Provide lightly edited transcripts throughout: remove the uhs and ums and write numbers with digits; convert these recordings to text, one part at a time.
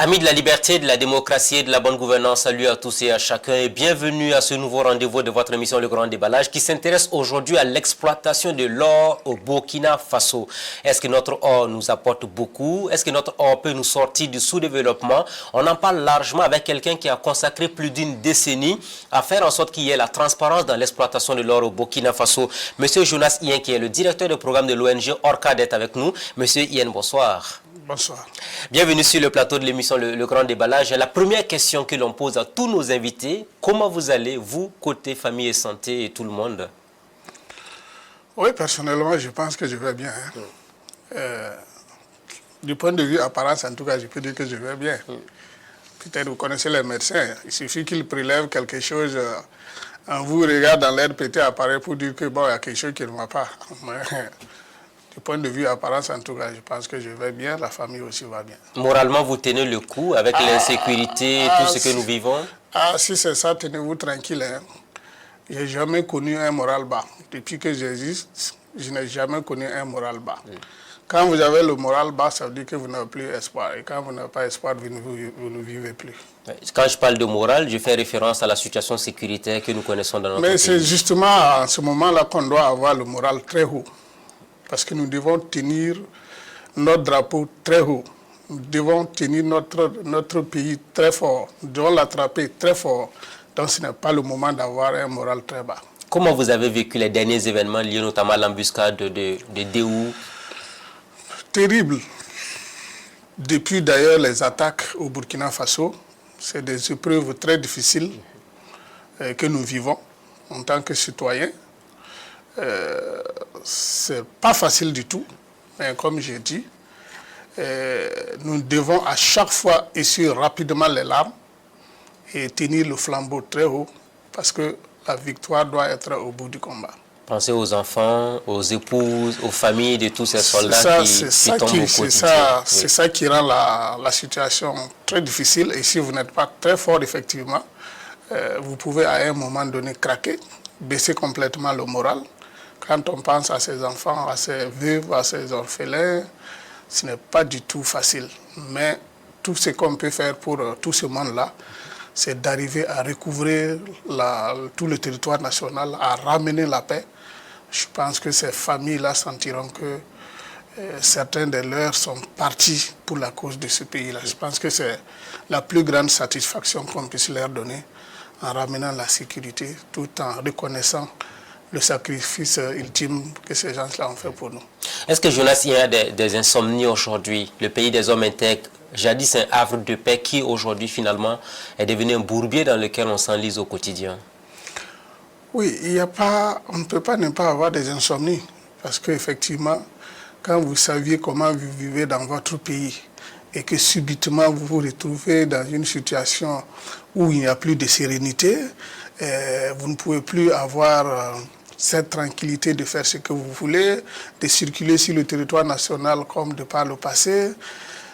Amis de la liberté, de la démocratie et de la bonne gouvernance, salut à tous et à chacun et bienvenue à ce nouveau rendez-vous de votre émission Le Grand Déballage qui s'intéresse aujourd'hui à l'exploitation de l'or au Burkina Faso. Est-ce que notre or nous apporte beaucoup? Est-ce que notre or peut nous sortir du sous-développement? On en parle largement avec quelqu'un qui a consacré plus d'une décennie à faire en sorte qu'il y ait la transparence dans l'exploitation de l'or au Burkina Faso. Monsieur Jonas Ien, qui est le directeur de programme de l'ONG Orcad, est avec nous. Monsieur Ien, bonsoir. Bonsoir. Bienvenue sur le plateau de l'émission Le Grand Déballage. La première question que l'on pose à tous nos invités, comment vous allez, vous, côté famille et santé et tout le monde? Oui, personnellement, je pense que je vais bien. Du point de vue apparence, en tout cas, je peux dire que je vais bien. Peut-être vous connaissez les médecins. Il suffit qu'ils prélèvent quelque chose, on vous regarde dans l'air, peut-être apparaît pour dire que bon, il y a quelque chose qui ne va pas. Du point de vue apparence, en tout cas, je pense que je vais bien, la famille aussi va bien. Moralement, vous tenez le coup avec l'insécurité et tout ce que nous vivons? Si c'est ça, tenez-vous tranquille. Hein. Je n'ai jamais connu un moral bas. Depuis que j'existe, je n'ai jamais connu un moral bas. Quand vous avez le moral bas, ça veut dire que vous n'avez plus espoir. Et quand vous n'avez pas espoir, vous ne vivez plus. Quand je parle de moral, je fais référence à la situation sécuritaire que nous connaissons dans notre pays. Mais c'est justement en ce moment-là qu'on doit avoir le moral très haut. Parce que nous devons tenir notre drapeau très haut. Nous devons tenir notre pays très fort. Nous devons l'attraper très fort. Donc ce n'est pas le moment d'avoir un moral très bas. Comment vous avez vécu les derniers événements liés notamment à l'embuscade de Déhou? Terrible. Depuis d'ailleurs les attaques au Burkina Faso, c'est des épreuves très difficiles que nous vivons en tant que citoyens. C'est pas facile du tout, mais comme j'ai dit, nous devons à chaque fois essuyer rapidement les larmes et tenir le flambeau très haut parce que la victoire doit être au bout du combat. Pensez aux enfants, aux épouses, aux familles de tous ces soldats qui tombent au quotidien. C'est ça qui rend la situation très difficile et si vous n'êtes pas très fort effectivement, vous pouvez à un moment donné craquer, baisser complètement le moral. Quand on pense à ses enfants, à ses veuves, à ses orphelins, ce n'est pas du tout facile. Mais tout ce qu'on peut faire pour tout ce monde-là, c'est d'arriver à recouvrir tout le territoire national, à ramener la paix. Je pense que ces familles-là sentiront que certains de leurs sont partis pour la cause de ce pays-là. Je pense que c'est la plus grande satisfaction qu'on puisse leur donner en ramenant la sécurité tout en reconnaissant le sacrifice ultime que ces gens-là ont fait pour nous. Est-ce que Jonas, il y a des insomnies aujourd'hui? Le pays des hommes intègres, jadis un havre de paix qui aujourd'hui finalement est devenu un bourbier dans lequel on s'enlise au quotidien. Oui, on ne peut pas ne pas avoir des insomnies parce qu'effectivement, quand vous saviez comment vous vivez dans votre pays et que subitement vous vous retrouvez dans une situation où il n'y a plus de sérénité, vous ne pouvez plus avoir cette tranquillité de faire ce que vous voulez, de circuler sur le territoire national comme de par le passé,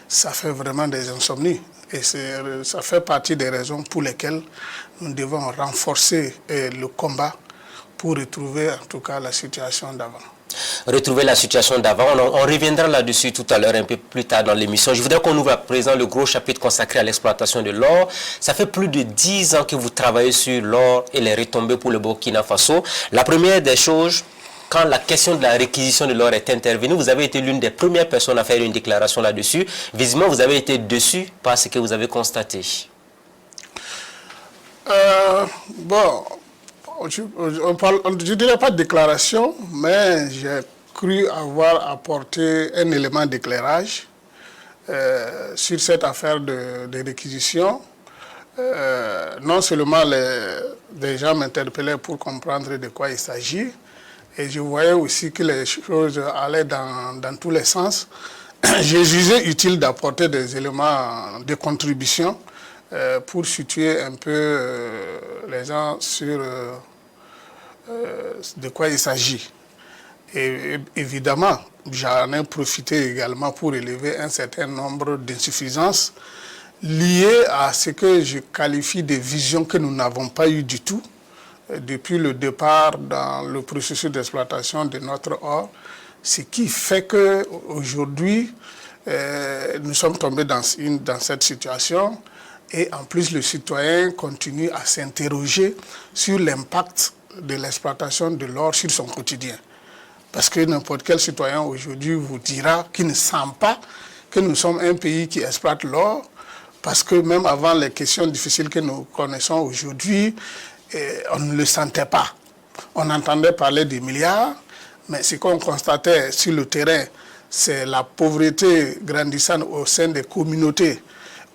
ça fait vraiment des insomnies. Et ça fait partie des raisons pour lesquelles nous devons renforcer le combat pour retrouver en tout cas la situation d'avant. Retrouver la situation d'avant. On reviendra là-dessus tout à l'heure, un peu plus tard dans l'émission. Je voudrais qu'on ouvre à présent le gros chapitre consacré à l'exploitation de l'or. Ça fait plus de 10 ans que vous travaillez sur l'or et les retombées pour le Burkina Faso. La première des choses, quand la question de la réquisition de l'or est intervenue, vous avez été l'une des premières personnes à faire une déclaration là-dessus. Visiblement, vous avez été déçu par ce que vous avez constaté. Je ne dirais pas de déclaration, mais j'ai cru avoir apporté un élément d'éclairage sur cette affaire de réquisition. Non seulement des gens m'interpellaient pour comprendre de quoi il s'agit, et je voyais aussi que les choses allaient dans tous les sens. J'ai jugé utile d'apporter des éléments de contribution pour situer un peu les gens sur de quoi il s'agit. Et évidemment, j'en ai profité également pour élever un certain nombre d'insuffisances liées à ce que je qualifie de visions que nous n'avons pas eues du tout depuis le départ dans le processus d'exploitation de notre or, ce qui fait qu'aujourd'hui, nous sommes tombés dans cette situation et en plus le citoyen continue à s'interroger sur l'impact de l'exploitation de l'or sur son quotidien. Parce que n'importe quel citoyen aujourd'hui vous dira qu'il ne sent pas que nous sommes un pays qui exploite l'or, parce que même avant les questions difficiles que nous connaissons aujourd'hui, on ne le sentait pas. On entendait parler des milliards, mais ce qu'on constatait sur le terrain, c'est la pauvreté grandissante au sein des communautés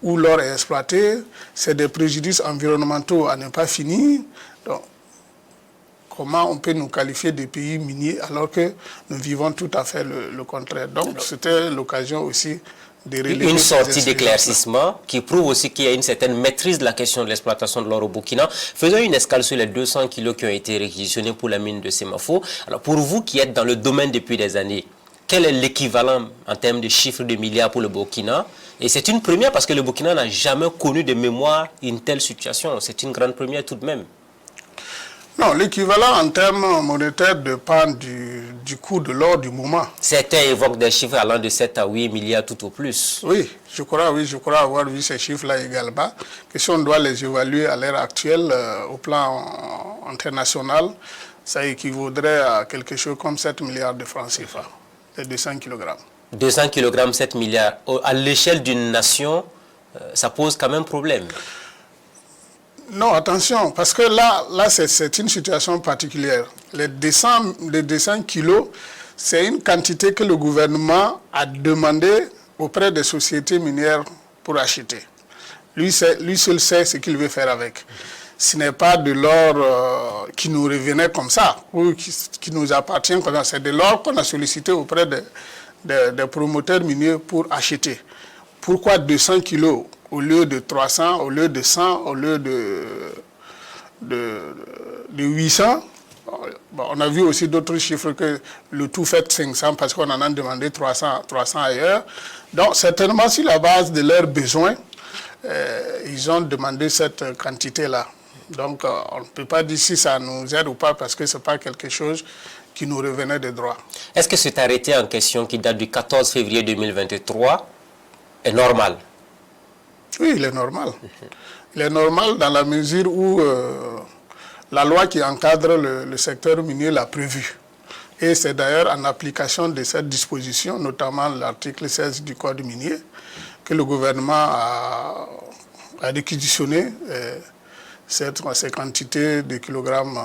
où l'or est exploité, c'est des préjudices environnementaux à ne pas finir. Donc, comment on peut nous qualifier de pays miniers alors que nous vivons tout à fait le contraire. Donc, c'était l'occasion aussi de relever une sortie d'éclaircissement qui prouve aussi qu'il y a une certaine maîtrise de la question de l'exploitation de l'or au Burkina. Faisons une escale sur les 200 kilos qui ont été réquisitionnés pour la mine de Semafo. Alors, pour vous qui êtes dans le domaine depuis des années, quel est l'équivalent en termes de chiffres de milliards pour le Burkina? Et c'est une première parce que le Burkina n'a jamais connu de mémoire une telle situation. C'est une grande première tout de même. Non, l'équivalent en termes monétaires dépend du coût de l'or du moment. Certains évoquent des chiffres allant de 7 à 8 milliards tout au plus. Oui, je crois avoir vu ces chiffres-là également. Que si on doit les évaluer à l'heure actuelle, au plan international, ça équivaudrait à quelque chose comme 7 milliards de francs CFA, de 200 kg. 200 kg, 7 milliards. À l'échelle d'une nation, ça pose quand même problème. Non, attention, parce que là c'est une situation particulière. Les 200 kilos, c'est une quantité que le gouvernement a demandé auprès des sociétés minières pour acheter. Lui seul sait ce qu'il veut faire avec. Ce n'est pas de l'or qui nous revenait comme ça, ou qui nous appartient comme ça. C'est de l'or qu'on a sollicité auprès des promoteurs miniers pour acheter. Pourquoi 200 kilos au lieu de 300, au lieu de 100, au lieu de 800? Bon, on a vu aussi d'autres chiffres que le tout fait 500 parce qu'on en a demandé 300 ailleurs. Donc, certainement, sur la base de leurs besoins, ils ont demandé cette quantité-là. Donc, on ne peut pas dire si ça nous aide ou pas parce que ce n'est pas quelque chose qui nous revenait de droit. Est-ce que cet arrêté en question qui date du 14 février 2023 est normal? Oui, il est normal. Il est normal dans la mesure où la loi qui encadre le secteur minier l'a prévu. Et c'est d'ailleurs en application de cette disposition, notamment l'article 16 du Code minier, que le gouvernement a réquisitionné ces quantités de kilogrammes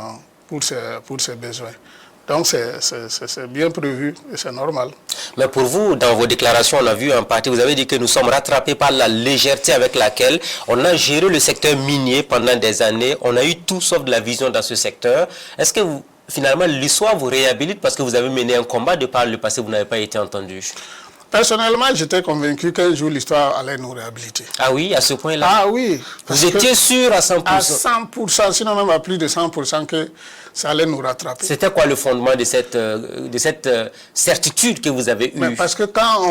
pour ses besoins. Donc c'est bien prévu et c'est normal. Mais pour vous, dans vos déclarations, on a vu en partie, vous avez dit que nous sommes rattrapés par la légèreté avec laquelle on a géré le secteur minier pendant des années. On a eu tout sauf de la vision dans ce secteur. Est-ce que finalement l'histoire vous réhabilite parce que vous avez mené un combat de par le passé, vous n'avez pas été entendu? Personnellement, j'étais convaincu qu'un jour l'histoire allait nous réhabiliter. Ah oui, à ce point-là? Ah oui. Vous étiez sûr à 100%? À 100%, sinon même à plus de 100% que ça allait nous rattraper. C'était quoi le fondement de cette certitude que vous avez eue? Mais parce que quand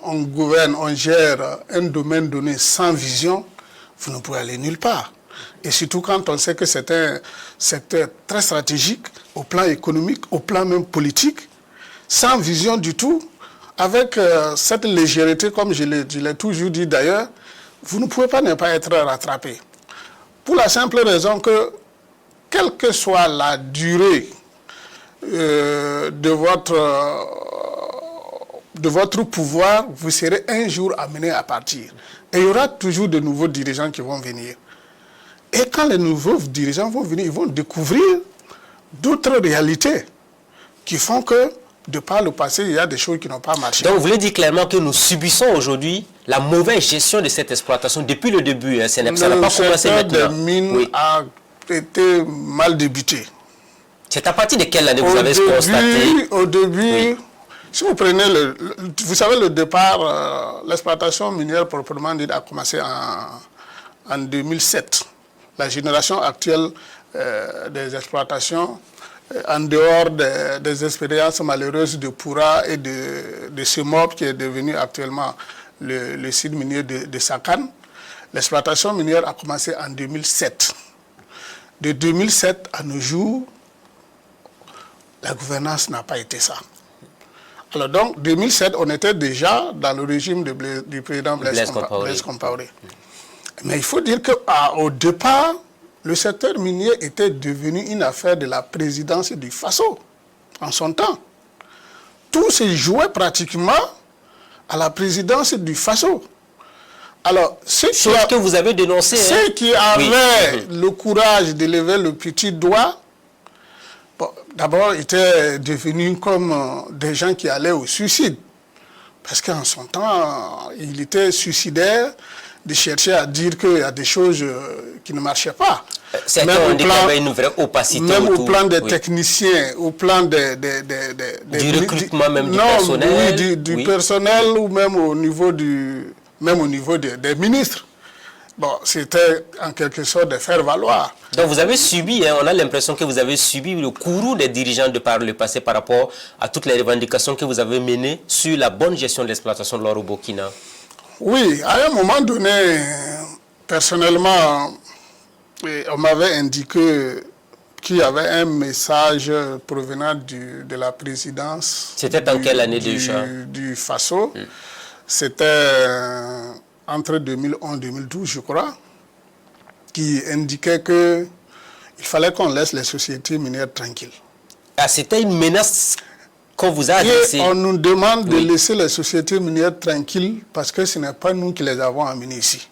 on gouverne, on gère un domaine donné sans vision, vous ne pouvez aller nulle part. Et surtout quand on sait que c'est un secteur très stratégique au plan économique, au plan même politique, sans vision du tout, avec cette légèreté, comme je l'ai toujours dit d'ailleurs, vous ne pouvez pas ne pas être rattrapé. Pour la simple raison que, quelle que soit la durée de votre pouvoir, vous serez un jour amené à partir. Et il y aura toujours de nouveaux dirigeants qui vont venir. Et quand les nouveaux dirigeants vont venir, ils vont découvrir d'autres réalités qui font que, de par le passé, il y a des choses qui n'ont pas marché. Donc, vous voulez dire clairement que nous subissons aujourd'hui la mauvaise gestion de cette exploitation depuis le début. Hein. Ça n'a pas commencé maintenant. Le secteur des mines a été mal débuté. C'est à partir de quelle année vous avez constaté? Au début, oui. Si vous prenez vous savez, le départ, l'exploitation minière proprement dite a commencé en 2007. La génération actuelle des exploitations en dehors des expériences malheureuses de Poura et de ce mob qui est devenu actuellement le site minier de Sakane, l'exploitation minière a commencé en 2007. De 2007 à nos jours, la gouvernance n'a pas été ça. Alors donc, 2007, on était déjà dans le régime du président Blaise Compaoré. Mais il faut dire qu'au départ, le secteur minier était devenu une affaire de la présidence du Faso, en son temps. Tout se jouait pratiquement à la présidence du Faso. Alors, ceux que vous avez dénoncé, ceux qui avaient le courage de lever le petit doigt, d'abord, étaient devenus comme des gens qui allaient au suicide. Parce qu'en son temps, il était suicidaire de chercher à dire qu'il y a des choses qui ne marchaient pas. Certains ont dit qu'il y avait une vraie opacité. Même au plan des techniciens, au plan du recrutement même du personnel. Oui, du personnel ou même au niveau, des ministres. Bon, c'était en quelque sorte de faire valoir. Donc vous avez subi, on a l'impression que vous avez subi le courroux des dirigeants de par le passé par rapport à toutes les revendications que vous avez menées sur la bonne gestion de l'exploitation de l'or au Burkina. Oui, à un moment donné, personnellement, on m'avait indiqué qu'il y avait un message provenant de la présidence. C'était en quelle année déjà? Du Faso. C'était entre 2011 et 2012, je crois, qui indiquait qu'il fallait qu'on laisse les sociétés minières tranquilles. Ah, c'était une menace qu'on vous a adressée. Et on nous demande de laisser les sociétés minières tranquilles parce que ce n'est pas nous qui les avons amenées ici.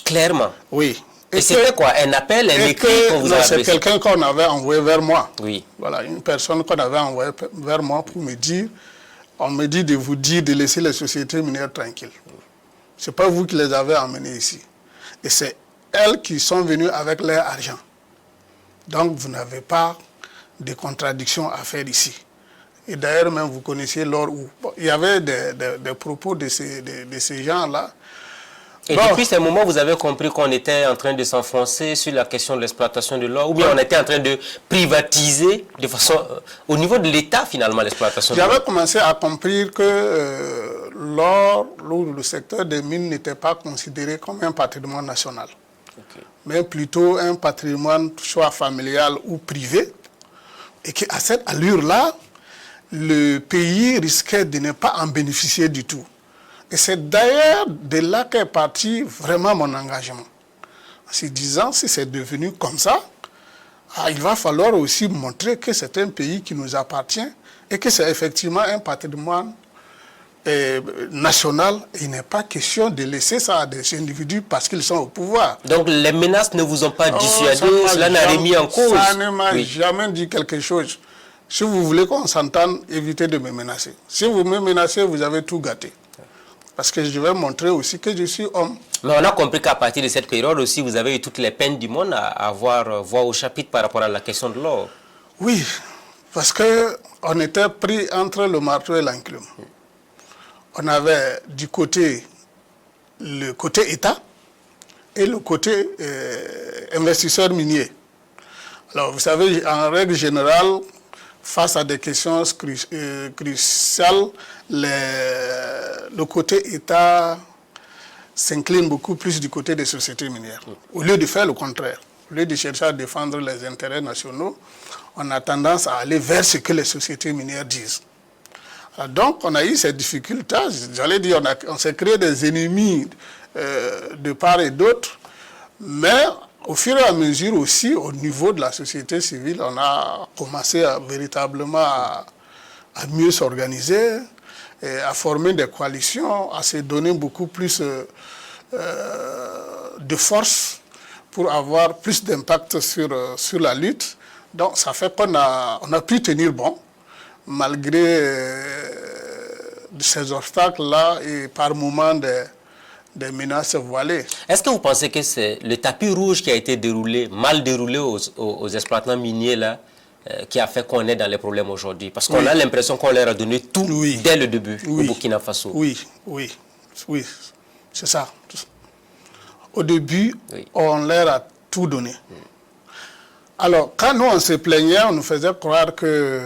Clairement. Oui. Et c'était quoi? Un appel, un écrit qu'on vous a adressé? C'est quelqu'un qu'on avait envoyé vers moi. Oui. Voilà, une personne qu'on avait envoyée vers moi pour me dire, on me dit de vous dire de laisser les sociétés minières tranquilles. Ce n'est pas vous qui les avez emmenées ici. Et c'est elles qui sont venues avec leur argent. Donc vous n'avez pas de contradiction à faire ici. Et d'ailleurs, même vous connaissiez l'or où. Bon, il y avait des propos de ces gens-là. Et depuis ce moment, vous avez compris qu'on était en train de s'enfoncer sur la question de l'exploitation de l'or, ou bien on était en train de privatiser de façon, au niveau de l'État finalement, l'exploitation de l'or. J'avais commencé à comprendre que l'or, le secteur des mines n'était pas considéré comme un patrimoine national, mais plutôt un patrimoine soit familial ou privé, et qu'à cette allure-là, le pays risquait de ne pas en bénéficier du tout. Et c'est d'ailleurs de là qu'est parti vraiment mon engagement. En se disant, si c'est devenu comme ça, il va falloir aussi montrer que c'est un pays qui nous appartient et que c'est effectivement un patrimoine national. Il n'est pas question de laisser ça à des individus parce qu'ils sont au pouvoir. Donc les menaces ne vous ont pas dissuadé, cela n'a remis en cause? Ça ne m'a jamais dit quelque chose. Si vous voulez qu'on s'entende, évitez de me menacer. Si vous me menacez, vous avez tout gâté. Parce que je vais montrer aussi que je suis homme. Mais on a compris qu'à partir de cette période aussi, vous avez eu toutes les peines du monde à avoir voix au chapitre par rapport à la question de l'or. Oui, parce qu'on était pris entre le marteau et l'enclume. On avait du côté le côté État et le côté investisseur minier. Alors vous savez, en règle générale, face à des questions cruciales, le côté État s'incline beaucoup plus du côté des sociétés minières. Au lieu de faire le contraire, au lieu de chercher à défendre les intérêts nationaux, on a tendance à aller vers ce que les sociétés minières disent. Alors donc, on a eu ces difficultés. J'allais dire, on s'est créé des ennemis de part et d'autre, mais au fur et à mesure aussi, au niveau de la société civile, on a commencé véritablement à mieux s'organiser, à former des coalitions, à se donner beaucoup plus de force pour avoir plus d'impact sur la lutte. Donc ça fait qu'on a pu tenir bon, malgré ces obstacles-là et par moments des menaces voilées. Est-ce que vous pensez que c'est le tapis rouge qui a été déroulé, mal déroulé aux exploitants miniers là, qui a fait qu'on est dans les problèmes aujourd'hui? Parce qu'on a l'impression qu'on leur a donné tout dès le début au Burkina Faso. Oui, c'est ça. Au début, on leur a tout donné. Alors, quand nous, on se plaignait, on nous faisait croire que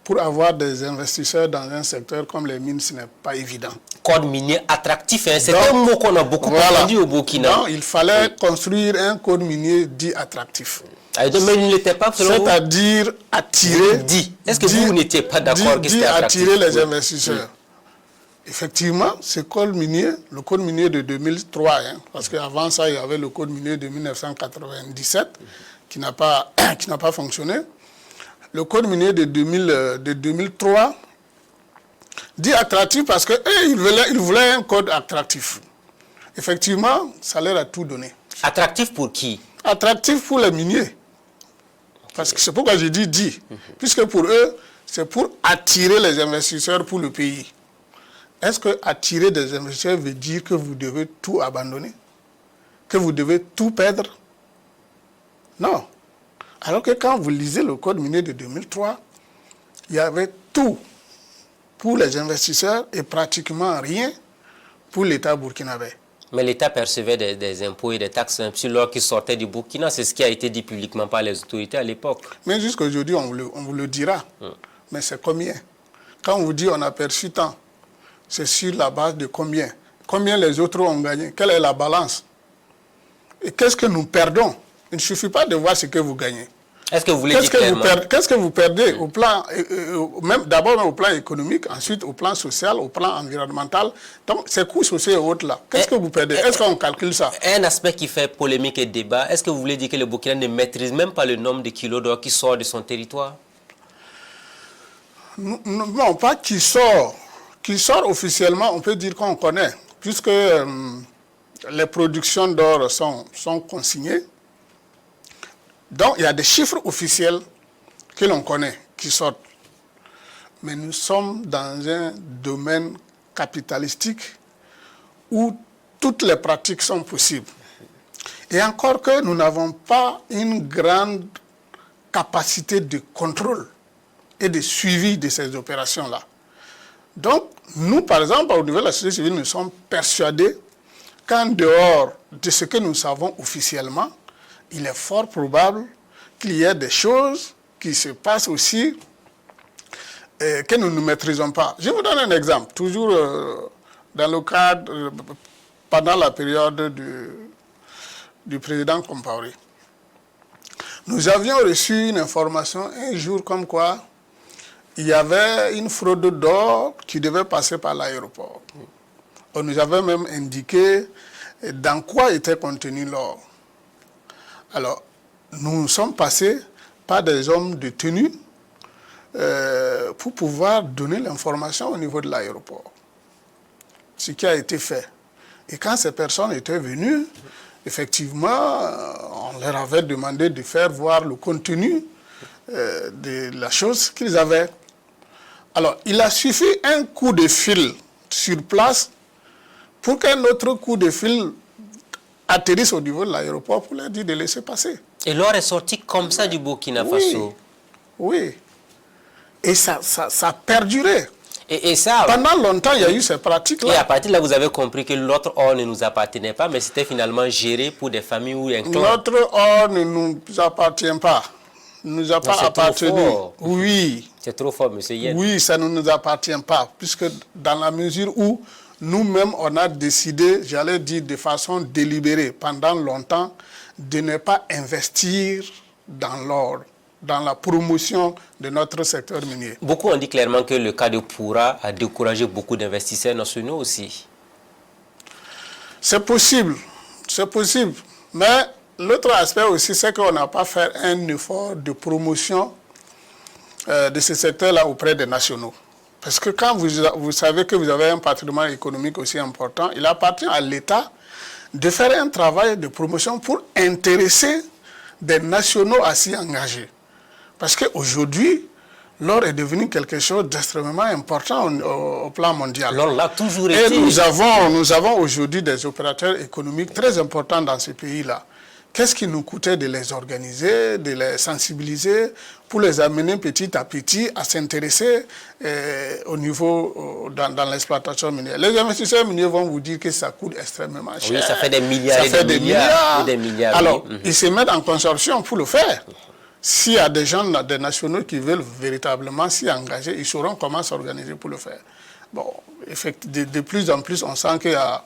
pour avoir des investisseurs dans un secteur comme les mines, ce n'est pas évident. Code minier attractif, hein, c'est un mot qu'on a beaucoup entendu au Burkina. Non, il fallait construire un code minier dit attractif. Mais il n'était pas c'est-à-dire attirer... Est-ce que vous n'étiez pas d'accord que c'était attractif? Attirer les investisseurs. Effectivement, ce code minier, le code minier de 2003, hein, parce qu'avant ça, il y avait le code minier de 1997 qui n'a pas fonctionné. Le code minier de 2003 dit attractif parce qu'ils voulaient un code attractif. Effectivement, ça leur a tout donné. Attractif pour qui? Attractif pour les miniers. Parce que c'est pourquoi j'ai dit. Puisque pour eux, c'est pour attirer les investisseurs pour le pays. Est-ce que attirer des investisseurs veut dire que vous devez tout abandonner? Que vous devez tout perdre? Non. Alors que quand vous lisez le code minier de 2003, il y avait tout pour les investisseurs et pratiquement rien pour l'État burkinabé. Mais l'État percevait des impôts et des taxes sur l'or qui sortait du Burkina. C'est ce qui a été dit publiquement par les autorités à l'époque. Mais jusqu'à aujourd'hui, on vous le dira. Mais c'est combien? Quand on vous dit on a perçu tant, c'est sur la base de combien? Combien les autres ont gagné? Quelle est la balance? Et qu'est-ce que nous perdons? Il ne suffit pas de voir ce que vous gagnez. Est-ce que vous voulez dire clairement? Qu'est-ce que vous perdez au plan, d'abord au plan économique, ensuite au plan social, au plan environnemental? Donc, ces coûts sociaux et autres là, qu'est-ce que vous perdez? Est-ce qu'on calcule ça? Un aspect qui fait polémique et débat, est-ce que vous voulez dire que le Burkina ne maîtrise même pas le nombre de kilos d'or qui sort de son territoire? Non, pas qui sort. Qui sort officiellement, on peut dire qu'on connaît, puisque les productions d'or sont consignées. Donc, il y a des chiffres officiels que l'on connaît, qui sortent. Mais nous sommes dans un domaine capitalistique où toutes les pratiques sont possibles. Et encore que nous n'avons pas une grande capacité de contrôle et de suivi de ces opérations-là. Donc, nous, par exemple, au niveau de la société civile, nous sommes persuadés qu'en dehors de ce que nous savons officiellement, il est fort probable qu'il y ait des choses qui se passent aussi que nous ne maîtrisons pas. Je vous donne un exemple, toujours dans le cadre, pendant la période du président Compaoré. Nous avions reçu une information un jour comme quoi il y avait une fraude d'or qui devait passer par l'aéroport. On nous avait même indiqué dans quoi était contenu l'or. Alors, nous sommes passés par des hommes de tenue pour pouvoir donner l'information au niveau de l'aéroport. Ce qui a été fait. Et quand ces personnes étaient venues, effectivement, on leur avait demandé de faire voir le contenu de la chose qu'ils avaient. Alors, il a suffi un coup de fil sur place pour qu'un autre coup de fil atterrissent au niveau de l'aéroport pour leur dire de laisser passer. Et l'or est sorti comme ça du Burkina Faso? Oui. Et ça a perduré. Et ça, pendant longtemps, il y a eu ces pratiques-là. Et à partir de là, vous avez compris que l'autre or ne nous appartenait pas, mais c'était finalement géré pour des familles ou un clan. Notre or ne nous appartient pas. Ne nous a pas appartenu. Oui. C'est trop fort, monsieur Yen. Oui, ça ne nous appartient pas, puisque dans la mesure où nous-mêmes, on a décidé, j'allais dire de façon délibérée, pendant longtemps, de ne pas investir dans l'or, dans la promotion de notre secteur minier. Beaucoup ont dit clairement que le cas de Poura a découragé beaucoup d'investisseurs nationaux aussi. C'est possible, mais l'autre aspect aussi, c'est qu'on n'a pas fait un effort de promotion de ce secteur-là auprès des nationaux. Parce que quand vous savez que vous avez un patrimoine économique aussi important, il appartient à l'État de faire un travail de promotion pour intéresser des nationaux à s'y engager. Parce qu'aujourd'hui, l'or est devenu quelque chose d'extrêmement important au plan mondial. L'or l'a toujours été. Et nous avons aujourd'hui des opérateurs économiques très importants dans ce pays-là. Qu'est-ce qui nous coûtait de les organiser, de les sensibiliser, pour les amener petit à petit à s'intéresser au niveau, dans l'exploitation minière. Les investisseurs miniers vont vous dire que ça coûte extrêmement cher. Oui, ça fait des milliards et des milliards. Alors, ils se mettent en consortium pour le faire. s'il y a des gens, des nationaux qui veulent véritablement s'y engager, ils sauront comment s'organiser pour le faire. Bon, de plus en plus, on sent qu'il y a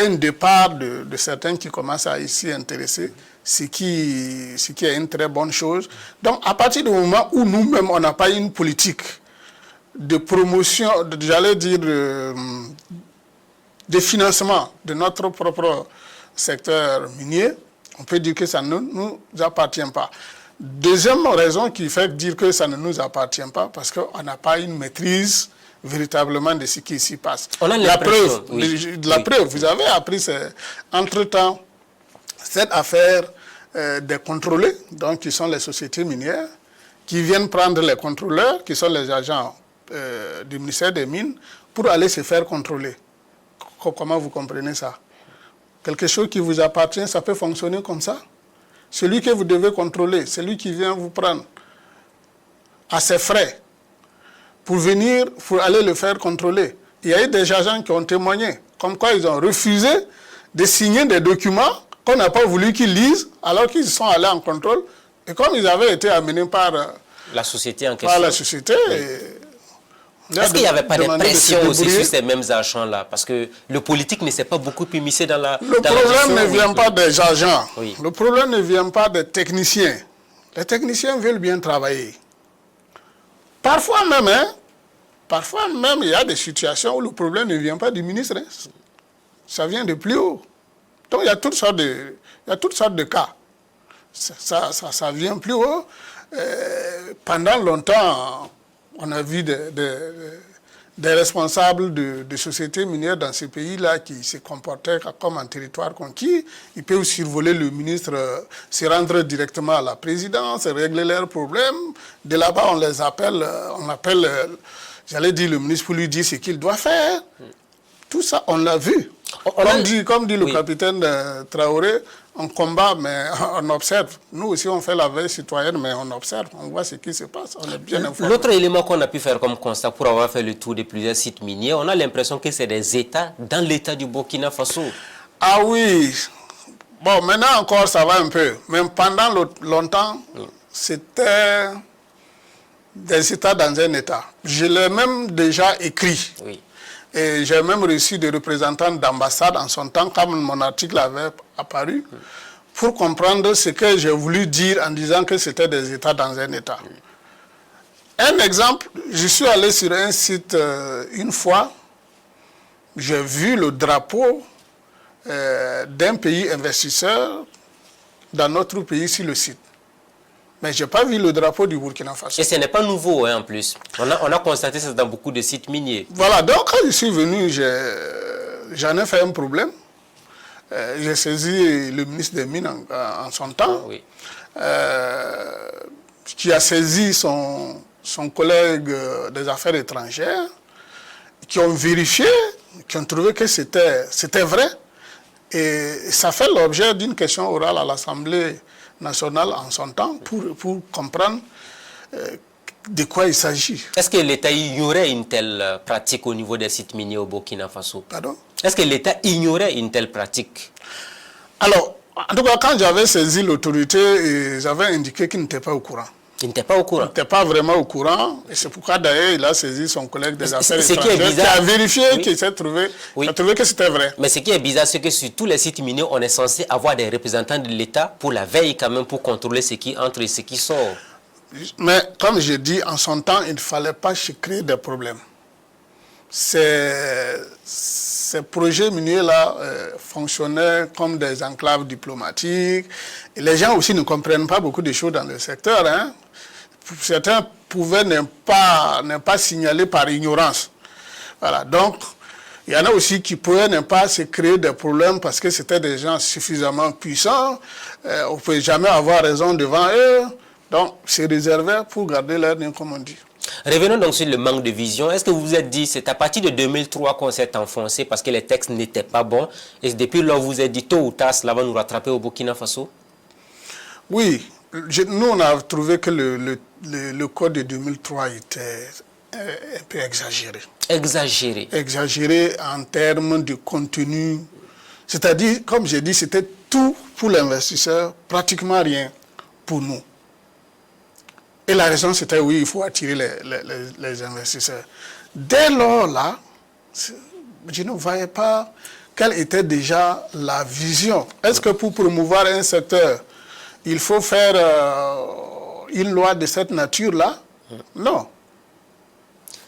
un départ de certains qui commencent à s'y intéresser, ce qui est une très bonne chose. Donc, à partir du moment où nous-mêmes, on n'a pas une politique de promotion, j'allais dire, de financement de notre propre secteur minier, on peut dire que ça ne nous appartient pas. Deuxième raison qui fait dire que ça ne nous appartient pas, parce qu'on n'a pas une maîtrise véritablement de ce qui s'y passe. On a la preuve, preuve, vous avez appris entre-temps cette affaire des contrôlés, donc qui sont les sociétés minières, qui viennent prendre les contrôleurs, qui sont les agents du ministère des Mines, pour aller se faire contrôler. Comment vous comprenez ça? Quelque chose qui vous appartient, ça peut fonctionner comme ça. Celui que vous devez contrôler, celui qui vient vous prendre à ses frais pour venir, pour aller le faire contrôler. Il y a eu des agents qui ont témoigné, comme quoi ils ont refusé de signer des documents qu'on n'a pas voulu qu'ils lisent, alors qu'ils sont allés en contrôle. Et comme ils avaient été amenés par la société en question. Par la société. Oui. Est-ce qu'il n'y avait pas de pression aussi sur ces mêmes agents-là? Parce que le politique ne s'est pas beaucoup immiscé dans la... Le problème ne vient pas des agents. Oui. Le problème ne vient pas des techniciens. Les techniciens veulent bien travailler. Parfois même, il y a des situations où le problème ne vient pas du ministre. Hein. Ça vient de plus haut. Donc, il y a toutes sortes de cas. Ça vient plus haut. Pendant longtemps, on a vu des responsables de sociétés minières dans ces pays-là qui se comportaient comme un territoire conquis. Ils peuvent survoler le ministre, se rendre directement à la présidence, régler leurs problèmes. De là-bas, on appelle, j'allais dire, le ministre pour lui dire ce qu'il doit faire. Tout ça, on l'a vu. Comme dit le capitaine Traoré, on combat, mais on observe. Nous aussi, on fait la veille citoyenne, mais on observe, on voit ce qui se passe, on est bien informé. L'autre élément qu'on a pu faire comme constat pour avoir fait le tour de plusieurs sites miniers, on a l'impression que c'est des États dans l'État du Burkina Faso. Ah oui. Bon, maintenant encore, ça va un peu. Mais pendant longtemps, c'était des États dans un État. Je l'ai même déjà écrit. Oui. Et j'ai même reçu des représentants d'ambassade en son temps, comme mon article avait apparu, pour comprendre ce que j'ai voulu dire en disant que c'était des États dans un État. Un exemple, je suis allé sur un site une fois, j'ai vu le drapeau d'un pays investisseur dans notre pays sur le site. Mais je n'ai pas vu le drapeau du Burkina Faso. Et ce n'est pas nouveau hein, en plus. On a constaté ça dans beaucoup de sites miniers. Voilà, donc quand je suis venu, j'en ai fait un problème. J'ai saisi le ministre des Mines en son temps, Oui. Qui a saisi son collègue des affaires étrangères, qui ont vérifié, qui ont trouvé que c'était vrai. Et ça fait l'objet d'une question orale à l'Assemblée nationale en son temps pour comprendre de quoi il s'agit. Est-ce que l'État ignorait une telle pratique au niveau des sites miniers au Burkina Faso? Pardon? Est-ce que l'État ignorait une telle pratique? Alors, en tout cas, quand j'avais saisi l'autorité, j'avais indiqué qu'il n'était pas au courant. Il n'était pas au courant? Il n'était pas vraiment au courant, et c'est pourquoi d'ailleurs il a saisi son collègue des affaires étrangères, qui a vérifié, qui s'est trouvé, a trouvé que c'était vrai. Mais ce qui est bizarre, c'est que sur tous les sites miniers, on est censé avoir des représentants de l'État pour la veille quand même, pour contrôler ce qui entre et ce qui sort. Mais comme j'ai dit, en son temps, il ne fallait pas créer des problèmes. Ces projets miniers-là fonctionnaient comme des enclaves diplomatiques. Et les gens aussi ne comprennent pas beaucoup de choses dans le secteur. Hein. Certains pouvaient ne pas signaler par ignorance. Voilà. Donc, il y en a aussi qui pouvaient ne pas se créer des problèmes parce que c'était des gens suffisamment puissants. On ne pouvait jamais avoir raison devant eux. Donc, c'est réservé pour garder leur nez, comme on dit. Revenons donc sur le manque de vision. Est-ce que vous vous êtes dit, c'est à partir de 2003 qu'on s'est enfoncé parce que les textes n'étaient pas bons, et depuis là, vous vous êtes dit, tôt ou tard, cela va nous rattraper au Burkina Faso? Oui, nous on a trouvé que le code de 2003 était un peu exagéré. Exagéré? Exagéré en termes de contenu. C'est-à-dire, comme j'ai dit, c'était tout pour l'investisseur, pratiquement rien pour nous. Et la raison, c'était oui, il faut attirer les investisseurs. Dès lors, là, je ne voyais pas quelle était déjà la vision. Est-ce que pour promouvoir un secteur, il faut faire une loi de cette nature-là? Non.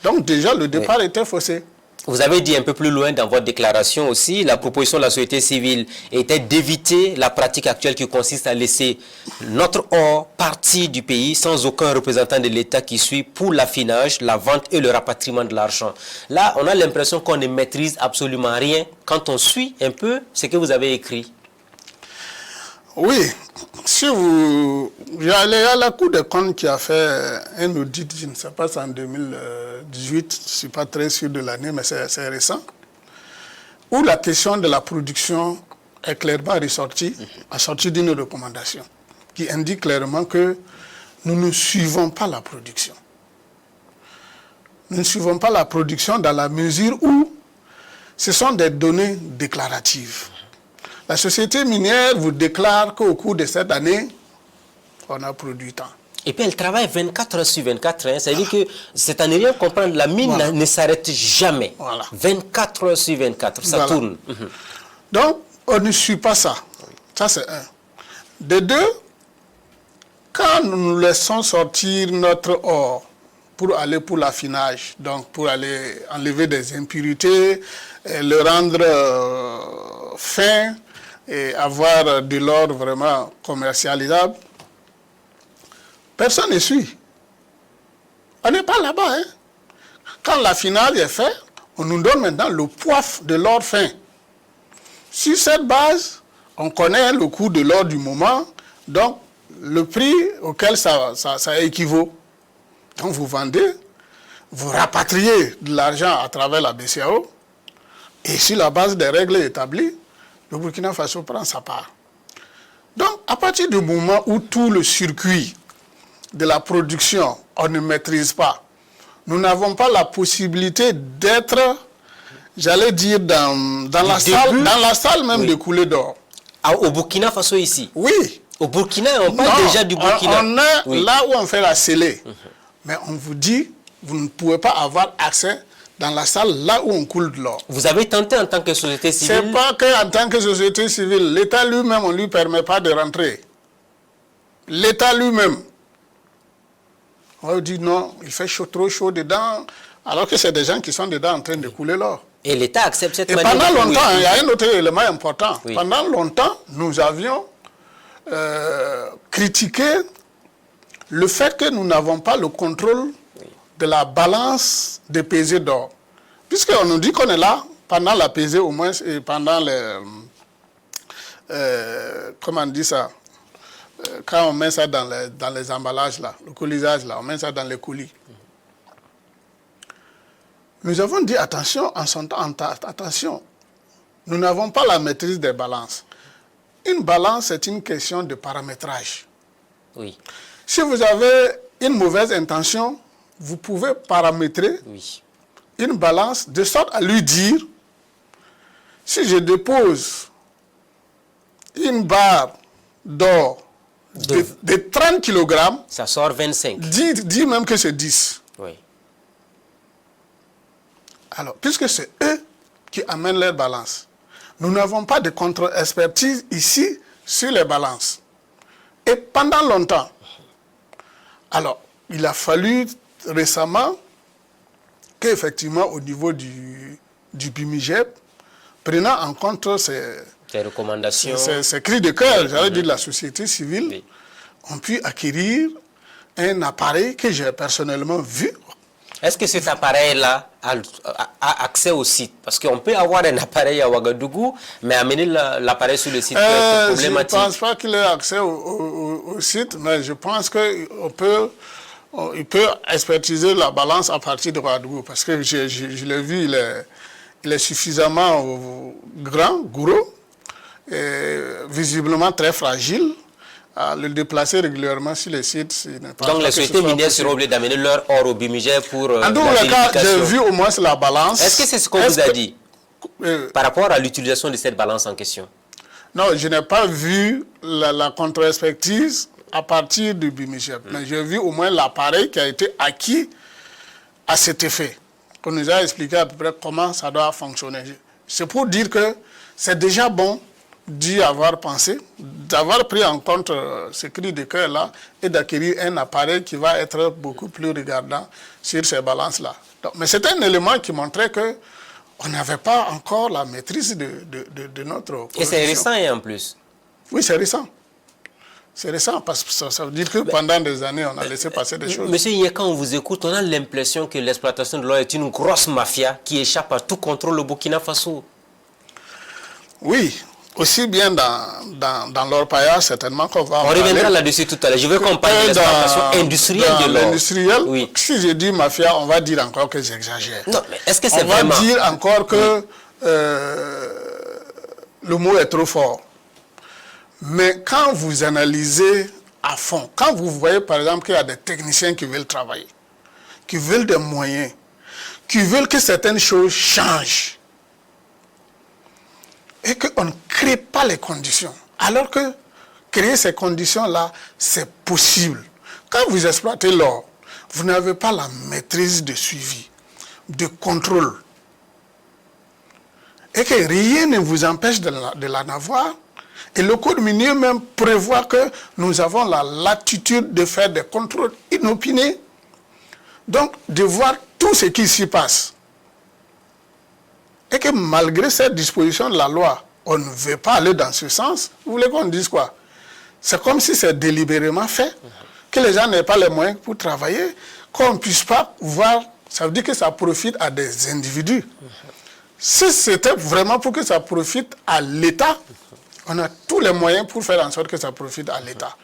Donc déjà, le départ était faussé. Vous avez dit un peu plus loin dans votre déclaration aussi, la proposition de la société civile était d'éviter la pratique actuelle qui consiste à laisser notre or partir du pays sans aucun représentant de l'État qui suit pour l'affinage, la vente et le rapatriement de l'argent. Là, on a l'impression qu'on ne maîtrise absolument rien quand on suit un peu ce que vous avez écrit. Oui, si vous... Il y a la Cour des comptes qui a fait un audit, je ne sais pas, c'est en 2018, je ne suis pas très sûr de l'année, mais c'est récent, où la question de la production est clairement ressortie, assortie d'une recommandation qui indique clairement que nous ne suivons pas la production. Nous ne suivons pas la production dans la mesure où ce sont des données déclaratives. La société minière vous déclare qu'au cours de cette année, on a produit tant. Et puis elle travaille 24 heures sur 24. Hein. C'est-à-dire que c'est à ne rien comprendre. La mine ne s'arrête jamais. 24 heures sur 24, ça tourne. Donc, on ne suit pas ça. Ça, c'est un. De deux, quand nous laissons sortir notre or pour aller pour l'affinage, donc pour aller enlever des impuretés, et le rendre fin, et avoir de l'or vraiment commercialisable, personne ne suit. On n'est pas là-bas. Hein? Quand l'affinage est fait, on nous donne maintenant le poids de l'or fin. Sur cette base, on connaît le coût de l'or du moment, donc le prix auquel ça équivaut. Donc vous vendez, vous rapatriez de l'argent à travers la BCAO, et sur la base des règles établies, le Burkina Faso prend sa part. Donc, à partir du moment où tout le circuit de la production, on ne maîtrise pas, nous n'avons pas la possibilité d'être, j'allais dire, dans la salle même de couler d'or. Au Burkina Faso ici? Oui. Au Burkina, on parle déjà du Burkina. On est là où on fait la scellée. Mais on vous dit, vous ne pouvez pas avoir accès dans la salle, là où on coule de l'or. Vous avez tenté en tant que société civile? C'est pas qu'en tant que société civile. L'État lui-même, on ne lui permet pas de rentrer. L'État lui-même. On dit non, il fait chaud, trop chaud dedans, alors que c'est des gens qui sont dedans en train de couler l'or. Et l'État accepte cette manière. Et pendant longtemps, il y a un autre élément important. Oui. Pendant longtemps, nous avions critiqué le fait que nous n'avons pas le contrôle de la balance des pesées d'or. Puisqu'on nous dit qu'on est là pendant la pesée au moins et pendant les... comment on dit ça? Quand on met ça dans les emballages, là, le colisage, là, on met ça dans les colis. Nous avons dit attention, en son temps, attention, nous n'avons pas la maîtrise des balances. Une balance, c'est une question de paramétrage. Oui. Si vous avez une mauvaise intention, vous pouvez paramétrer une balance de sorte à lui dire, si je dépose une barre d'or de 30 kg, ça sort 25. Dis même que c'est 10. Oui. Alors, puisque c'est eux qui amènent leur balance, nous n'avons pas de contre-expertise ici sur les balances. Et pendant longtemps, alors, il a fallu récemment qu'effectivement, au niveau du BIMIGEP, prenant en compte ces recommandations, ces cris de cœur, j'allais dire de la société civile, ont pu acquérir un appareil que j'ai personnellement vu. Est-ce que cet appareil-là a accès au site? Parce qu'on peut avoir un appareil à Ouagadougou, mais amener l'appareil sur le site est problématique. Je ne pense pas qu'il ait accès au site, mais je pense qu'il peut expertiser la balance à partir de Ouagadougou. Parce que je l'ai vu, il est suffisamment grand, gros, et visiblement très fragile. À le déplacer régulièrement sur les sites. Donc les sociétés minières seront obligées d'amener leur or au BIMIGEP pour en tout cas, j'ai vu au moins la balance. Est-ce que c'est ce qu'on vous a dit par rapport à l'utilisation de cette balance en question? Non, je n'ai pas vu la contre-expertise à partir du BIMIGEP. Mais j'ai vu au moins l'appareil qui a été acquis à cet effet. Qu'on nous a expliqué à peu près comment ça doit fonctionner. C'est pour dire que c'est déjà bon d'y avoir pensé, d'avoir pris en compte ce cri de cœur-là et d'acquérir un appareil qui va être beaucoup plus regardant sur ces balances-là. Mais c'est un élément qui montrait que on n'avait pas encore la maîtrise de notre production. Et c'est récent et en plus. Oui, c'est récent. C'est récent parce que ça veut dire que pendant des années, on a laissé passer des choses. Monsieur Yé, quand on vous écoute, on a l'impression que l'exploitation de l'or est une grosse mafia qui échappe à tout contrôle au Burkina Faso. Oui, aussi bien dans l'orpaillage, certainement qu'on va en parler. On reviendra là-dessus tout à l'heure. Je veux qu'on parle de l'exploitation industrielle de l'or. L'industriel, oui. Si je dis mafia, on va dire encore que j'exagère. Non, mais est-ce que c'est vraiment... On va dire encore que le mot est trop fort. Mais quand vous analysez à fond, quand vous voyez par exemple qu'il y a des techniciens qui veulent travailler, qui veulent des moyens, qui veulent que certaines choses changent, et qu'on ne crée pas les conditions, alors que créer ces conditions-là, c'est possible. Quand vous exploitez l'or, vous n'avez pas la maîtrise de suivi, de contrôle, et que rien ne vous empêche de l'en avoir. Et le code minier même prévoit que nous avons la latitude de faire des contrôles inopinés, donc de voir tout ce qui s'y passe. Et que malgré cette disposition de la loi, on ne veut pas aller dans ce sens. Vous voulez qu'on dise quoi? C'est comme si c'est délibérément fait, que les gens n'aient pas les moyens pour travailler, qu'on ne puisse pas voir, ça veut dire que ça profite à des individus. Si c'était vraiment pour que ça profite à l'État, on a tous les moyens pour faire en sorte que ça profite à l'État.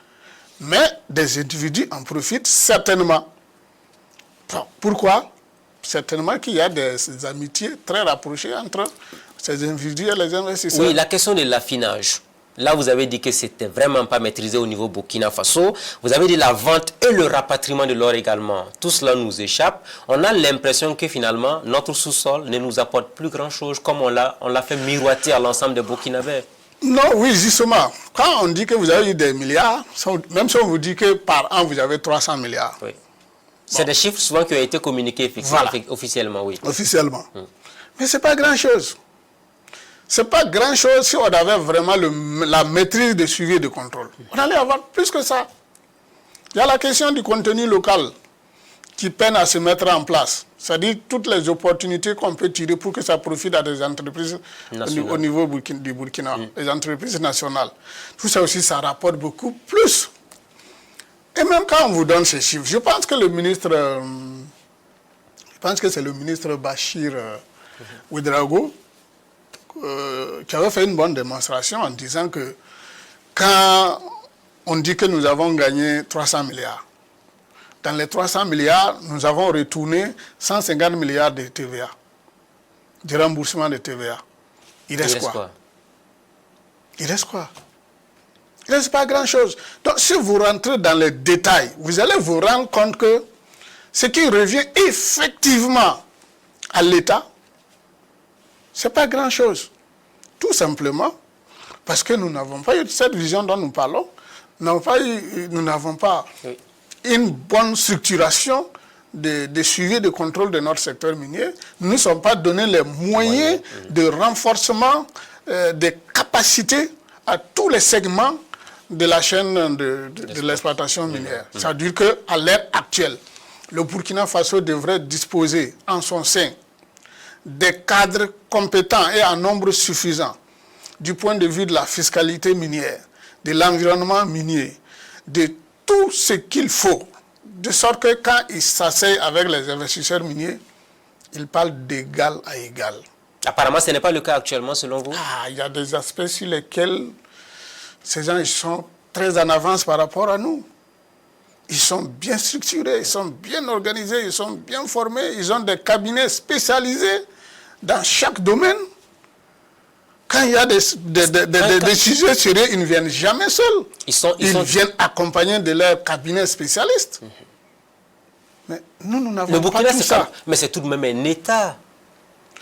Mais des individus en profitent certainement. Pourquoi? Certainement qu'il y a des amitiés très rapprochées entre ces individus et les investisseurs. Oui, la question de l'affinage. Là, vous avez dit que c'était vraiment pas maîtrisé au niveau Burkina Faso. Vous avez dit la vente et le rapatriement de l'or également. Tout cela nous échappe. On a l'impression que finalement, notre sous-sol ne nous apporte plus grand-chose comme on l'a fait miroiter à l'ensemble des Burkinabés. Non, oui, justement. Quand on dit que vous avez eu des milliards, même si on vous dit que par an, vous avez 300 milliards. Oui. C'est des chiffres souvent qui ont été communiqués officiellement, oui. Officiellement. Mais ce n'est pas grand-chose. Ce n'est pas grand-chose si on avait vraiment la maîtrise de suivi et de contrôle. On allait avoir plus que ça. Il y a la question du contenu local qui peine à se mettre en place. C'est-à-dire toutes les opportunités qu'on peut tirer pour que ça profite à des entreprises au niveau du Burkina, les entreprises nationales. Tout ça aussi, ça rapporte beaucoup plus. Et même quand on vous donne ces chiffres, je pense que le ministre, c'est le ministre Bachir Ouedraogo, qui avait fait une bonne démonstration en disant que quand on dit que nous avons gagné 300 milliards, dans les 300 milliards, nous avons retourné 150 milliards de TVA, de remboursement de TVA. Il reste quoi? Il reste quoi? Il ne reste pas grand-chose. Donc, si vous rentrez dans les détails, vous allez vous rendre compte que ce qui revient effectivement à l'État, ce n'est pas grand-chose. Tout simplement parce que nous n'avons pas eu cette vision dont nous parlons. Nous n'avons pas une bonne structuration de suivi et de contrôle de notre secteur minier. Nous ne sommes pas donné les moyens de renforcement des capacités à tous les segments de la chaîne de l'exploitation minière. Ça veut dire qu'à l'heure actuelle, le Burkina Faso devrait disposer en son sein des cadres compétents et en nombre suffisant du point de vue de la fiscalité minière, de l'environnement minier, de tout ce qu'il faut, de sorte que quand ils s'asseyent avec les investisseurs miniers, ils parlent d'égal à égal. Apparemment, ce n'est pas le cas actuellement, selon vous? Il y a des aspects sur lesquels ces gens ils sont très en avance par rapport à nous. Ils sont bien structurés, ils sont bien organisés, ils sont bien formés, ils ont des cabinets spécialisés dans chaque domaine. Quand il y a des sujets sérieux, ils ne viennent jamais seuls. Ils viennent accompagnés de leurs cabinets spécialistes. Mais nous n'avons pas tout ça. Mais c'est tout de même un État.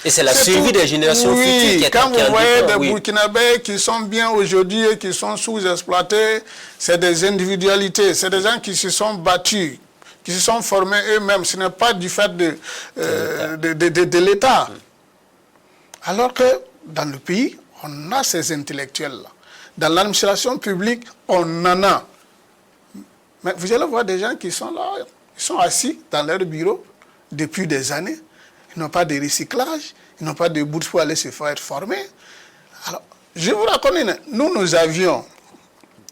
Et c'est la survie des générations futures qui est quand vous voyez des oui. Burkinabés qui sont bien aujourd'hui et qui sont sous-exploités, c'est des individualités, c'est des gens qui se sont battus, qui se sont formés eux-mêmes. Ce n'est pas du fait de l'État. Alors que dans le pays, on a ces intellectuels-là. Dans l'administration publique, on en a. Mais vous allez voir des gens qui sont là, ils sont assis dans leur bureau depuis des années. Ils n'ont pas de recyclage, ils n'ont pas de bourse pour aller se faire former. Alors, je vous raconte, nous avions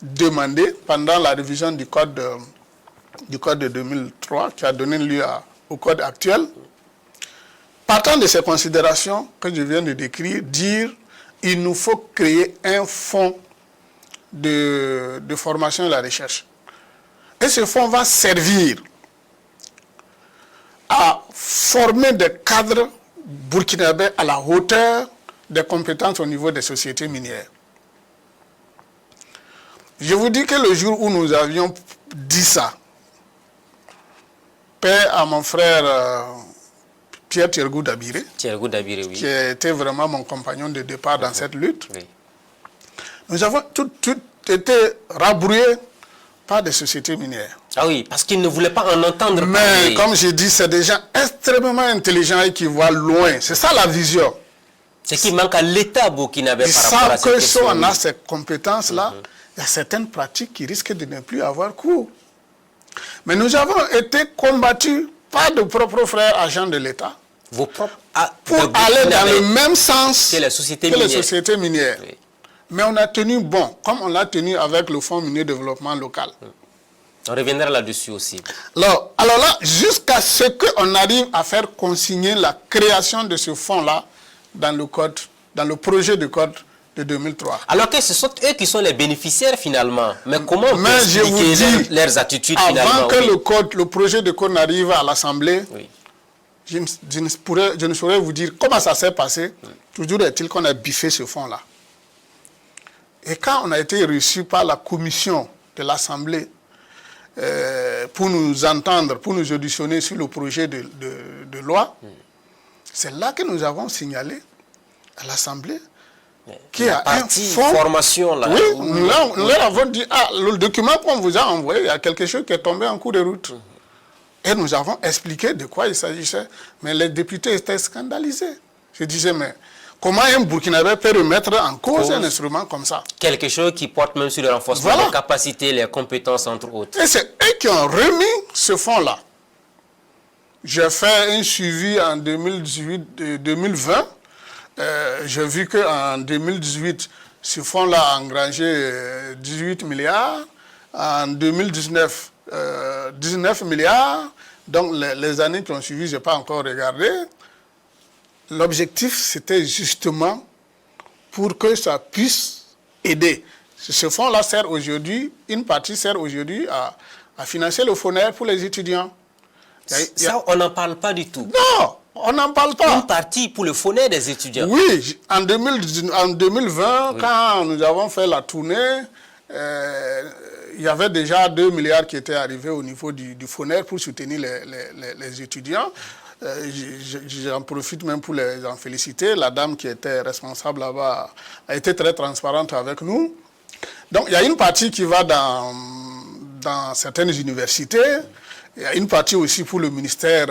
demandé, pendant la révision du code de 2003, qui a donné lieu au code actuel, partant de ces considérations que je viens de décrire, dire il nous faut créer un fonds de formation et la recherche. Et ce fonds va servir à former des cadres burkinabés à la hauteur des compétences au niveau des sociétés minières. Je vous dis que le jour où nous avions dit ça, paix à mon frère Pierre Thiergou Dabiré, oui. qui était vraiment mon compagnon de départ dans cette lutte, oui. Nous avons tout été rabrouillés par des sociétés minières. Ah oui, parce qu'ils ne voulaient pas en entendre parler. Mais comme j'ai dit, c'est des gens extrêmement intelligents et qui voient loin. C'est ça la vision. C'est qui manque à l'État burkinabé par rapport à cette question. Ils savent que si on a ces compétences-là, il y a certaines pratiques qui risquent de ne plus avoir cours. Mais nous avons été combattus par de propres frères agents de l'État pour aller dans le même sens que les sociétés minières. Oui. Mais on a tenu bon, comme on l'a tenu avec le Fonds minier de développement local. On reviendra là-dessus aussi. Alors là, jusqu'à ce qu'on arrive à faire consigner la création de ce fonds-là dans le projet de code de 2003. Alors que ce sont eux qui sont les bénéficiaires finalement. Mais comment on peut expliquer leurs attitudes finalement? Avant que le projet de code n'arrive à l'Assemblée, oui. je ne saurais vous dire comment ça s'est passé. Toujours est-il qu'on a biffé ce fonds-là. Et quand on a été reçu par la commission de l'Assemblée pour nous entendre, pour nous auditionner sur le projet de loi, c'est là que nous avons signalé à l'Assemblée qu'il y a un fonds. Formation là. Oui, nous leur avons dit, le document qu'on vous a envoyé, il y a quelque chose qui est tombé en cours de route. Et nous avons expliqué de quoi il s'agissait. Mais les députés étaient scandalisés. Je disais, mais comment un Burkinabé peut remettre en cause un instrument comme ça? Quelque chose qui porte même sur le renforcement des capacités, les compétences, entre autres. Et c'est eux qui ont remis ce fonds-là. J'ai fait un suivi en 2020. J'ai vu qu'en 2018, ce fonds-là a engrangé 18 milliards. En 2019, 19 milliards. Donc les années qui ont suivi, je n'ai pas encore regardé. L'objectif, c'était justement pour que ça puisse aider. Ce fonds-là sert aujourd'hui, une partie sert aujourd'hui à financer le FONER pour les étudiants. Ça, on n'en parle pas du tout. Non, on n'en parle pas. Une partie pour le FONER des étudiants. Oui, en 2020, oui. Quand nous avons fait la tournée, il y avait déjà 2 milliards qui étaient arrivés au niveau du FONER pour soutenir les étudiants. J'en profite même pour les en féliciter. La dame qui était responsable là-bas a été très transparente avec nous. Donc, il y a une partie qui va dans certaines universités. Il y a une partie aussi pour le ministère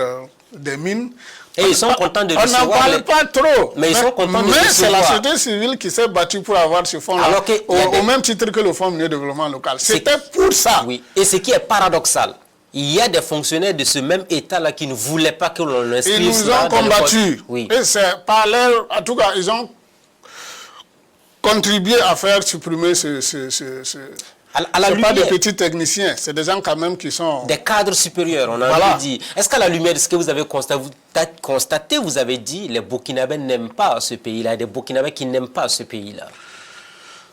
des Mines. Et ils sont contents de recevoir. On n'en parle pas trop. Mais ils sont contents de recevoir. Mais c'est la société civile qui s'est battue pour avoir ce fonds-là. Au même titre que le Fonds minier de développement local. C'était pour ça. Oui. Et ce qui est paradoxal, il y a des fonctionnaires de ce même État-là qui ne voulaient pas que l'on l'inscrive. Ils nous ont combattus. Oui. Et c'est par leur... En tout cas, ils ont contribué à faire supprimer à la lumière, pas des petits techniciens, c'est des gens quand même qui sont... Des cadres supérieurs, on a dit. Est-ce qu'à la lumière de ce que vous avez constaté, vous avez dit les Burkinabés n'aiment pas ce pays-là, il y a des Burkinabés qui n'aiment pas ce pays-là?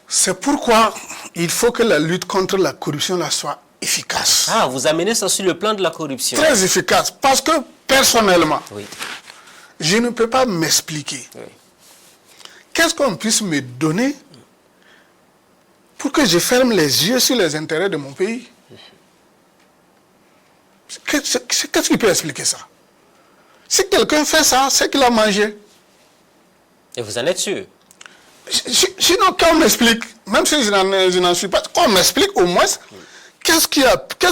C'est pourquoi il faut que la lutte contre la corruption là soit efficace. Ah, vous amenez ça sur le plan de la corruption. Très efficace, parce que personnellement, oui. Je ne peux pas m'expliquer. Oui. Qu'est-ce qu'on puisse me donner pour que je ferme les yeux sur les intérêts de mon pays? Qu'est-ce qui peut expliquer ça? Si quelqu'un fait ça, c'est qu'il a mangé. Et vous en êtes sûr? Sinon, qu'on m'explique, même si je n'en suis pas, qu'on m'explique au moins qu'est-ce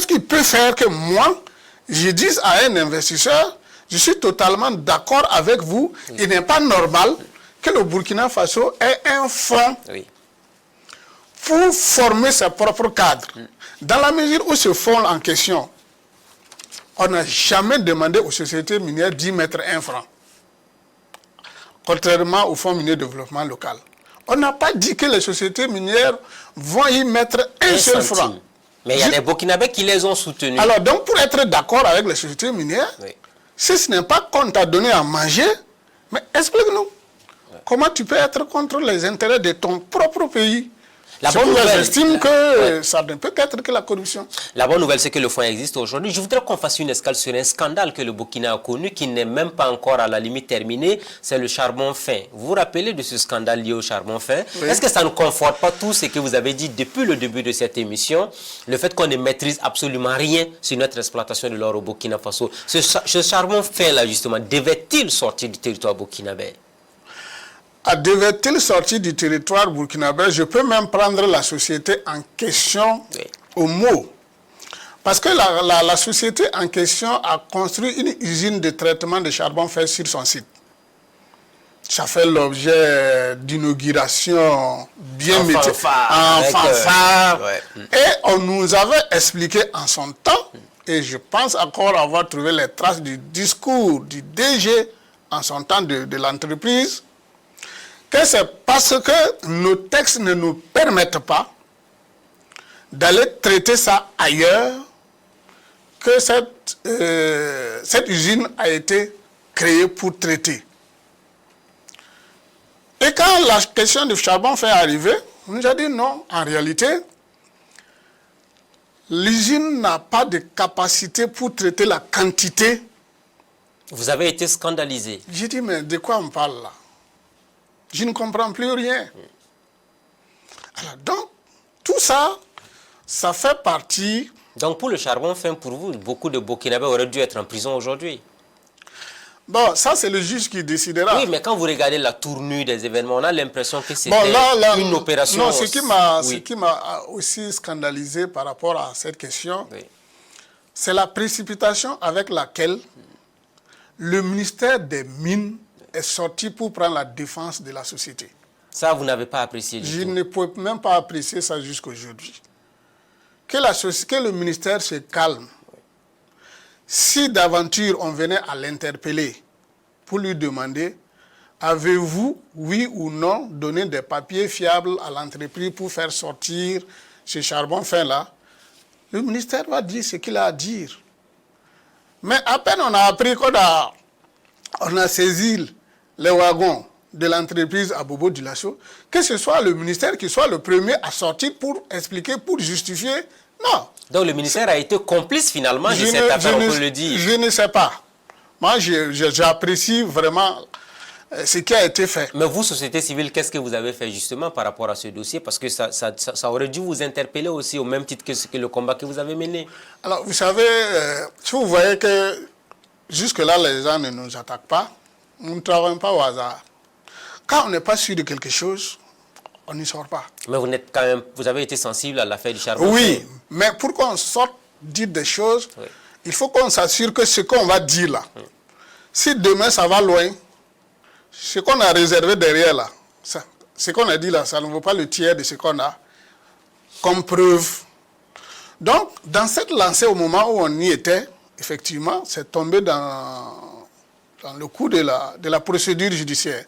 qui peut faire que moi, je dise à un investisseur, je suis totalement d'accord avec vous, il n'est pas normal que le Burkina Faso ait un fonds pour former ses propres cadres. Dans la mesure où ce fonds en question, on n'a jamais demandé aux sociétés minières d'y mettre un franc, contrairement au Fonds minier de développement local. On n'a pas dit que les sociétés minières vont y mettre un seul franc. Mais il y a des Burkinabés qui les ont soutenus. Alors donc pour être d'accord avec les sociétés minières, si ce n'est pas qu'on t'a donné à manger, mais explique-nous. Comment tu peux être contre les intérêts de ton propre pays? La bonne nouvelle, j'estime que ça ne peut qu'être que la corruption. La bonne nouvelle, c'est que le fonds existe aujourd'hui. Je voudrais qu'on fasse une escale sur un scandale que le Burkina a connu, qui n'est même pas encore à la limite terminé. C'est le charbon fin. Vous vous rappelez de ce scandale lié au charbon fin? Est-ce que ça ne conforte pas tout ce que vous avez dit depuis le début de cette émission? Le fait qu'on ne maîtrise absolument rien sur notre exploitation de l'or au Burkina Faso. Ce charbon fin-là, justement, devait-il sortir du territoire burkinabé? Devait-il sortir du territoire burkinabé? Je peux même prendre la société en question au mot. Parce que la société en question a construit une usine de traitement de charbon fait sur son site. Ça fait l'objet d'inauguration bien métier. En fanfare. Et on nous avait expliqué en son temps, et je pense encore avoir trouvé les traces du discours du DG en son temps de l'entreprise, que c'est parce que nos textes ne nous permettent pas d'aller traiter ça ailleurs que cette usine a été créée pour traiter. Et quand la question du charbon fait arriver, on nous a dit non, en réalité, l'usine n'a pas de capacité pour traiter la quantité. Vous avez été scandalisé. J'ai dit, mais de quoi on parle là? Je ne comprends plus rien. Alors donc, tout ça, ça fait partie... Donc pour le charbon fin, pour vous, beaucoup de Burkinabés auraient dû être en prison aujourd'hui. Bon, ça c'est le juge qui décidera. Oui, mais quand vous regardez la tournure des événements, on a l'impression que c'était une opération... Non, ce qui m'a aussi scandalisé par rapport à cette question, c'est la précipitation avec laquelle le ministère des Mines est sorti pour prendre la défense de la société. Ça, vous n'avez pas apprécié du tout. Je ne peux même pas apprécier ça jusqu'aujourd'hui. Que le ministère se calme. Si d'aventure on venait à l'interpeller pour lui demander, avez-vous, oui ou non, donné des papiers fiables à l'entreprise pour faire sortir ce charbon fin-là, le ministère va dire ce qu'il a à dire. Mais à peine on a appris qu'on a saisi les wagons de l'entreprise à Bobo Dioulasso, que ce soit le ministère qui soit le premier à sortir pour expliquer, pour justifier. Non. Donc le ministère a été complice finalement de cette affaire, on peut le dire. Je ne sais pas. Moi, j'apprécie vraiment ce qui a été fait. Mais vous, société civile, qu'est-ce que vous avez fait justement par rapport à ce dossier? Parce que ça aurait dû vous interpeller aussi au même titre que le combat que vous avez mené. Alors, vous savez, si vous voyez que jusque-là, les gens ne nous attaquent pas, nous ne travaillons pas au hasard. Quand on n'est pas sûr de quelque chose, on n'y sort pas. Mais vous avez été sensible à l'affaire du charbon. Oui, mais pour qu'on sorte dire des choses, il faut qu'on s'assure que ce qu'on va dire là, si demain ça va loin, ce qu'on a réservé derrière là, ce qu'on a dit là, ça ne vaut pas le tiers de ce qu'on a comme preuve. Donc, dans cette lancée, au moment où on y était, effectivement, c'est tombé dans le coup de la procédure judiciaire.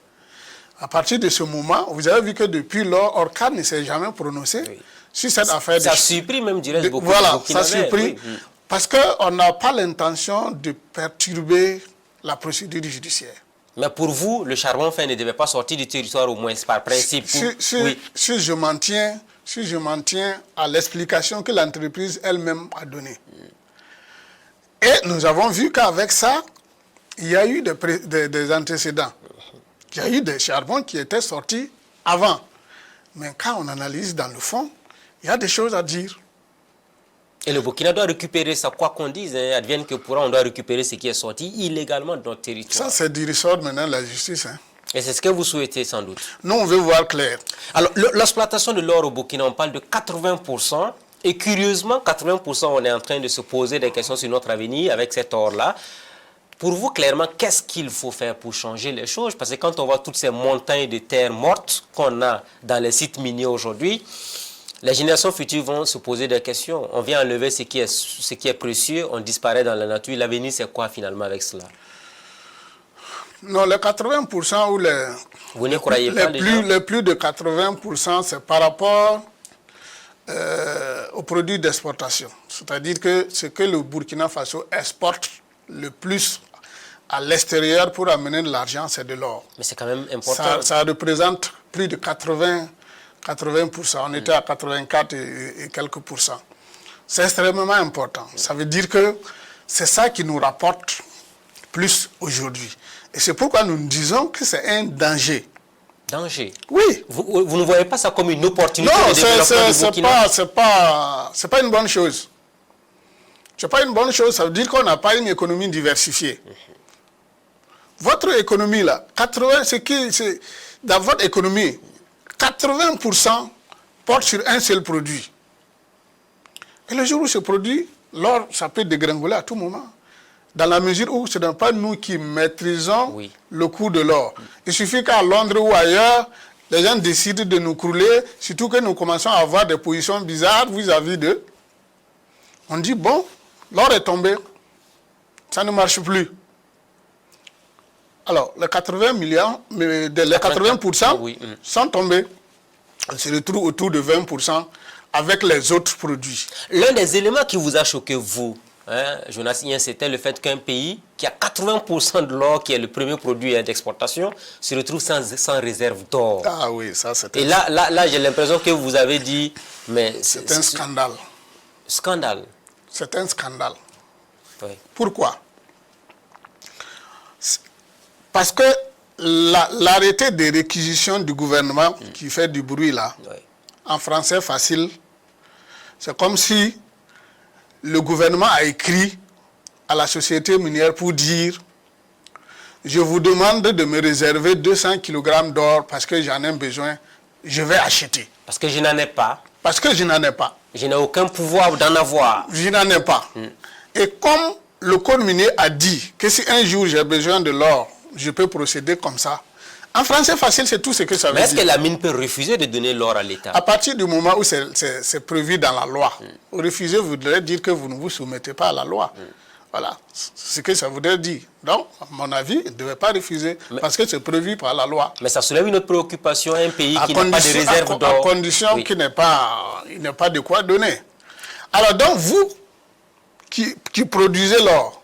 À partir de ce moment, vous avez vu que depuis lors, Orcad ne s'est jamais prononcé sur cette affaire. Ça supprime même, dirais-je, beaucoup de Voilà, ça supprime. Parce qu'on n'a pas l'intention de perturber la procédure judiciaire. Mais pour vous, le charbon fin ne devait pas sortir du territoire au moins par principe. Si je m'en tiens à l'explication que l'entreprise elle-même a donnée. Et nous avons vu qu'avec ça, il y a eu des antécédents. Il y a eu des charbons qui étaient sortis avant. Mais quand on analyse dans le fond, il y a des choses à dire. Et le Burkina doit récupérer ça, quoi qu'on dise, hein, advienne que pourra, on doit récupérer ce qui est sorti illégalement de notre territoire. Ça, c'est du ressort maintenant de la justice. Hein. Et c'est ce que vous souhaitez sans doute. Nous, on veut voir clair. Alors, l'exploitation de l'or au Burkina, on parle de 80%. Et curieusement, 80%, on est en train de se poser des questions sur notre avenir avec cet or-là. Pour vous, clairement, qu'est-ce qu'il faut faire pour changer les choses? Parce que quand on voit toutes ces montagnes de terre mortes qu'on a dans les sites miniers aujourd'hui, les générations futures vont se poser des questions. On vient enlever ce qui est précieux, on disparaît dans la nature. L'avenir, c'est quoi finalement avec cela? Non, les 80% ou vous ne croyez pas les plus de 80%, c'est par rapport aux produits d'exportation. C'est-à-dire que ce que le Burkina Faso exporte le plus à l'extérieur pour amener de l'argent, c'est de l'or. Mais c'est quand même important. Ça représente plus de 80%. On était à 84 et quelques pourcents. C'est extrêmement important. Ça veut dire que c'est ça qui nous rapporte plus aujourd'hui. Et c'est pourquoi nous disons que c'est un danger. Danger? Oui. Vous ne voyez pas ça comme une opportunité de développement du Burkina? C'est pas une bonne chose. C'est pas une bonne chose, ça veut dire qu'on n'a pas une économie diversifiée. Votre économie là, dans votre économie, 80% porte sur un seul produit. Et le jour où ce produit, l'or, ça peut dégringoler à tout moment. Dans la mesure où ce n'est pas nous qui maîtrisons le coût de l'or. Il suffit qu'à Londres ou ailleurs, les gens décident de nous crouler, surtout que nous commençons à avoir des positions bizarres vis-à-vis d'eux. On dit, bon, l'or est tombé, ça ne marche plus. Alors, les 80% sont tombés. On se retrouve autour de 20% avec les autres produits. L'un des éléments qui vous a choqué, vous, Jonas Ien, c'était le fait qu'un pays qui a 80% de l'or, qui est le premier produit d'exportation, se retrouve sans réserve d'or. Ah oui, ça c'est... Et là j'ai l'impression que vous avez dit... mais c'est un scandale. Scandale? C'est un scandale. Oui. Pourquoi? Parce que l'arrêté de réquisition du gouvernement qui fait du bruit là, en français facile, c'est comme si le gouvernement a écrit à la société minière pour dire « Je vous demande de me réserver 200 kg d'or parce que j'en ai besoin, je vais acheter. » Parce que je n'en ai pas. Parce que je n'en ai pas. Je n'ai aucun pouvoir d'en avoir. Je n'en ai pas. Et comme le code minier a dit que si un jour j'ai besoin de l'or, je peux procéder comme ça. En français facile, c'est tout ce que ça veut dire. Mais est-ce que la mine peut refuser de donner l'or à l'État? À partir du moment où c'est prévu dans la loi. Refuser voudrait dire que vous ne vous soumettez pas à la loi. Voilà, c'est ce que ça voudrait dire. Donc, à mon avis, il ne devait pas refuser parce que c'est prévu par la loi. Mais ça soulève une autre préoccupation, un pays qui n'a pas de réserve d'or. À condition qu'il n'ait pas de quoi donner. Alors donc, vous qui produisez l'or,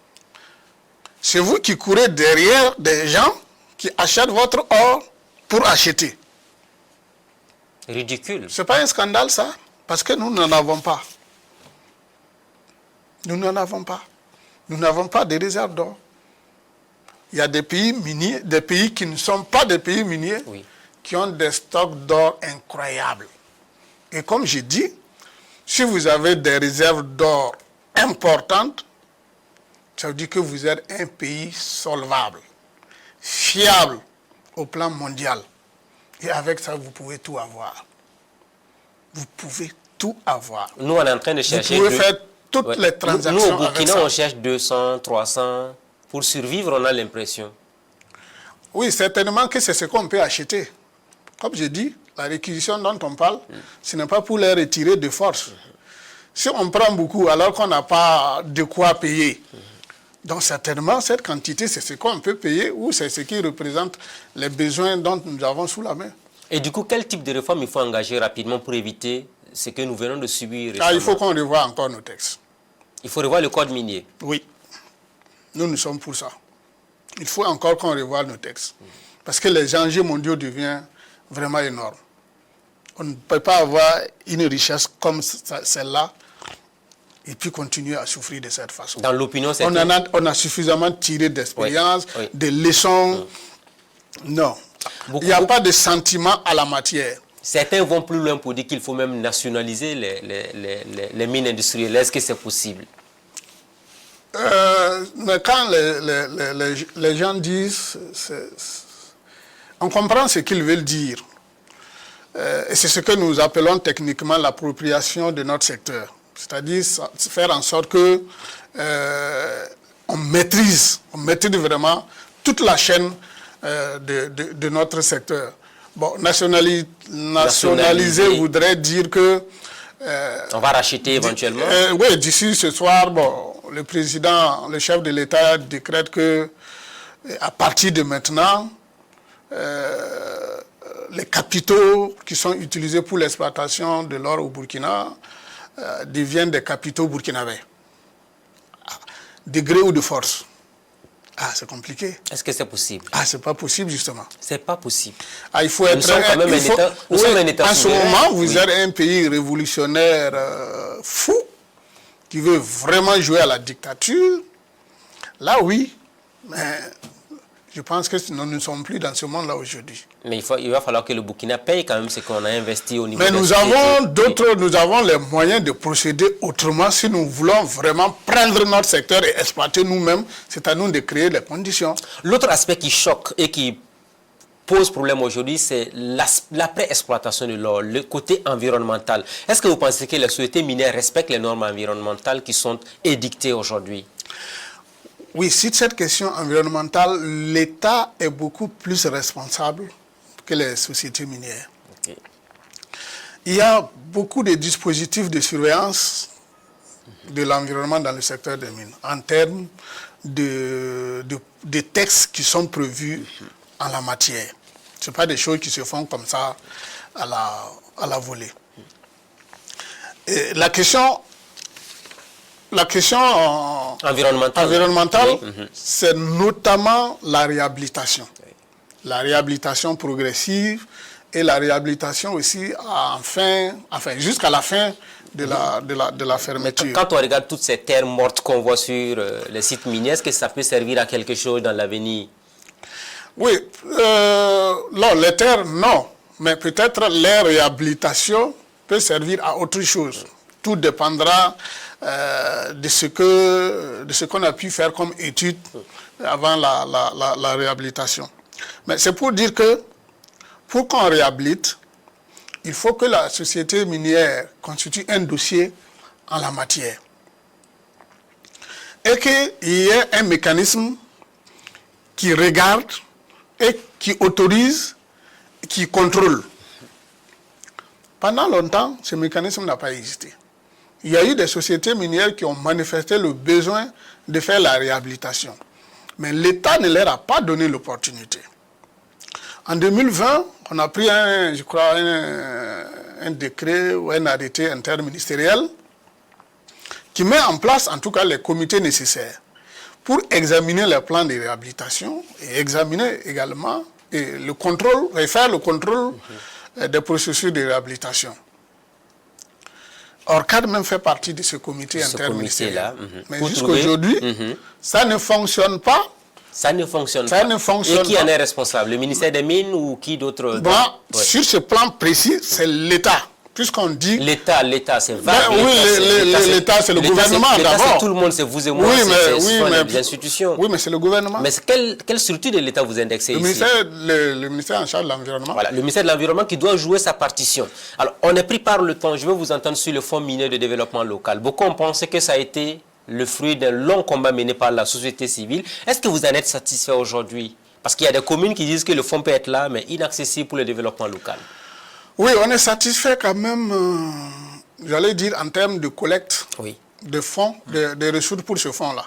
c'est vous qui courez derrière des gens qui achètent votre or pour acheter. Ridicule. Ce n'est pas un scandale, ça? Parce que nous n'en avons pas. Nous n'en avons pas. Nous n'avons pas de réserve d'or. Il y a des pays miniers, des pays qui ne sont pas des pays miniers, qui ont des stocks d'or incroyables. Et comme j'ai dit, si vous avez des réserves d'or importantes, ça veut dire que vous êtes un pays solvable, fiable au plan mondial. Et avec ça, vous pouvez tout avoir. Vous pouvez tout avoir. Nous, on est en train de chercher... Vous pouvez faire toutes les transactions. Nous, au Burkina, on cherche 200, 300. Pour survivre, on a l'impression. Oui, certainement que c'est ce qu'on peut acheter. Comme je dis, la réquisition dont on parle, ce n'est pas pour les retirer de force. Si on prend beaucoup alors qu'on n'a pas de quoi payer, donc certainement cette quantité, c'est ce qu'on peut payer ou c'est ce qui représente les besoins dont nous avons sous la main. Et du coup, quel type de réforme il faut engager rapidement pour éviter ce que nous venons de subir récemment? Il faut qu'on revoie encore nos textes. Il faut revoir le code minier? Oui. Nous sommes pour ça. Il faut encore qu'on revoie nos textes. Parce que les enjeux mondiaux deviennent vraiment énormes. On ne peut pas avoir une richesse comme celle-là et puis continuer à souffrir de cette façon. Dans l'opinion, c'est... On a suffisamment tiré d'expérience, des leçons. Non. Il n'y a pas de sentiment à la matière. Certains vont plus loin pour dire qu'il faut même nationaliser les mines industrielles. Est-ce que c'est possible? Mais quand les gens disent... On comprend ce qu'ils veulent dire. Et c'est ce que nous appelons techniquement l'appropriation de notre secteur. C'est-à-dire faire en sorte que on maîtrise vraiment toute la chaîne de notre secteur. Bon, nationaliser voudrait dire que... on va racheter éventuellement. Oui, d'ici ce soir, bon, le président, le chef de l'État décrète que à partir de maintenant, les capitaux qui sont utilisés pour l'exploitation de l'or au Burkina deviennent des capitaux burkinabés. De gré ou de force. Ah, c'est compliqué. Est-ce que c'est possible? Ah, c'est pas possible, justement. C'est pas possible. Ah, il faut être... Nous sommes quand même un État en ce moment, vous êtes un pays révolutionnaire fou, qui veut vraiment jouer à la dictature. Là, oui, mais je pense que nous ne sommes plus dans ce monde-là aujourd'hui. Mais il va falloir que le Burkina paye quand même ce qu'on a investi au niveau mais de nous avons les moyens de procéder autrement si nous voulons vraiment prendre notre secteur et exploiter nous-mêmes. C'est à nous de créer les conditions. L'autre aspect qui choque et qui pose problème aujourd'hui, c'est l'après-exploitation de l'or, le côté environnemental. Est-ce que vous pensez que les sociétés minières respectent les normes environnementales qui sont édictées aujourd'hui? Oui, sur cette question environnementale, l'État est beaucoup plus responsable que les sociétés minières. Okay. Il y a beaucoup de dispositifs de surveillance de l'environnement dans le secteur des mines, en termes de textes qui sont prévus en la matière. Ce ne sont pas des choses qui se font comme ça à la volée. Et la question environnementale, oui. C'est notamment la réhabilitation. Oui. La réhabilitation progressive et la réhabilitation aussi jusqu'à la fin de la fermeture. Quand on regarde toutes ces terres mortes qu'on voit sur les sites miniers, est-ce que ça peut servir à quelque chose dans l'avenir? Oui, non, les terres, non. Mais peut-être les réhabilitations peut servir à autre chose. Tout dépendra de ce qu'on a pu faire comme étude avant la réhabilitation. Mais c'est pour dire que pour qu'on réhabilite, il faut que la société minière constitue un dossier en la matière. Et qu'il y ait un mécanisme qui regarde et qui autorise, qui contrôle. Pendant longtemps, ce mécanisme n'a pas existé. Il y a eu des sociétés minières qui ont manifesté le besoin de faire la réhabilitation. Mais l'État ne leur a pas donné l'opportunité. En 2020, on a pris un décret ou un arrêté interministériel qui met en place en tout cas les comités nécessaires pour examiner les plans de réhabilitation et examiner également et faire le contrôle des processus de réhabilitation. Orcad même fait partie de ce comité interministériel. Mais jusqu'aujourd'hui, ça ne fonctionne pas. Ça ne fonctionne pas. Et qui en est responsable? Le ministère des Mines ou qui d'autre? Sur ce plan précis, c'est l'État. Puisqu'on dit... L'État, c'est vague. Oui, l'État, c'est le gouvernement d'abord. C'est tout le monde, c'est vous et moi, c'est les institutions. Oui, mais c'est le gouvernement. Mais quelle structure de l'État vous indexez ici? Le ministère en charge de l'Environnement. Voilà, le ministère de l'Environnement qui doit jouer sa partition. Alors, on est pris par le temps. Je veux vous entendre sur le Fonds minier de développement local. Beaucoup ont pensé que ça a été le fruit d'un long combat mené par la société civile. Est-ce que vous en êtes satisfait aujourd'hui? Parce qu'il y a des communes qui disent que le fonds peut être là, mais inaccessible pour le développement local. Oui, on est satisfait quand même, j'allais dire, en termes de collecte de fonds, de ressources pour ce fonds-là.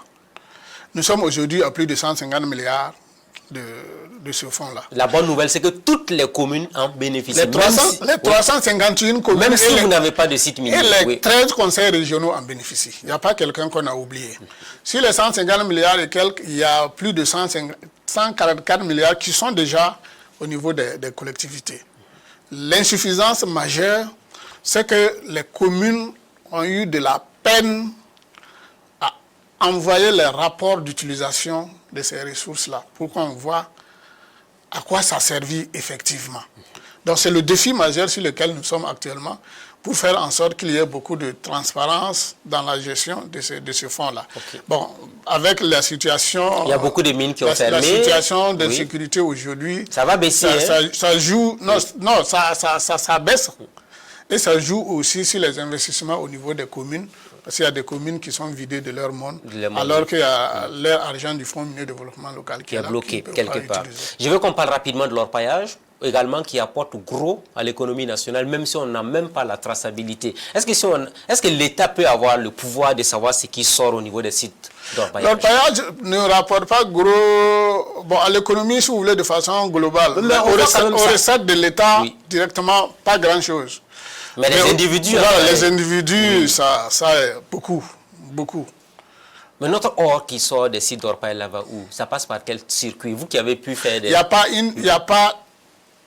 Nous sommes aujourd'hui à plus de 150 milliards de ce fonds-là. La bonne nouvelle, c'est que toutes les communes en bénéficient. Les 351 communes, même si vous n'avez pas de site minier. Et les 13 conseils régionaux en bénéficient. Il n'y a pas quelqu'un qu'on a oublié. Sur les 150 milliards et quelques, il y a plus de 144 milliards qui sont déjà au niveau des collectivités. L'insuffisance majeure, c'est que les communes ont eu de la peine à envoyer les rapports d'utilisation de ces ressources-là pour qu'on voit à quoi ça servit effectivement. Donc c'est le défi majeur sur lequel nous sommes actuellement pour faire en sorte qu'il y ait beaucoup de transparence dans la gestion de ce fonds-là. Okay. Bon, avec la situation... Il y a beaucoup de mines qui ont fermé. La situation de sécurité aujourd'hui... Ça va baisser, ça joue... Non, ça baisse. Et ça joue aussi sur les investissements au niveau des communes. Parce qu'il y a des communes qui sont vidées de leur monde, alors qu'il y a leur argent du Fonds minier de développement local qui est bloqué quelque part. Je veux qu'on parle rapidement de l'orpaillage, également qui apporte gros à l'économie nationale, même si on n'a même pas la traçabilité. Est-ce que l'État peut avoir le pouvoir de savoir ce qui sort au niveau des sites d'orpaillage? L'orpaillage ne rapporte pas gros à l'économie, si vous voulez, de façon globale. Mais aux recettes de l'État, directement, pas grand-chose. Mais les individus... les individus, ça est beaucoup. Mais notre or qui sort des sites d'orpaillage là-bas, où ça passe par quel circuit? Vous qui avez pu faire des... Il n'y a pas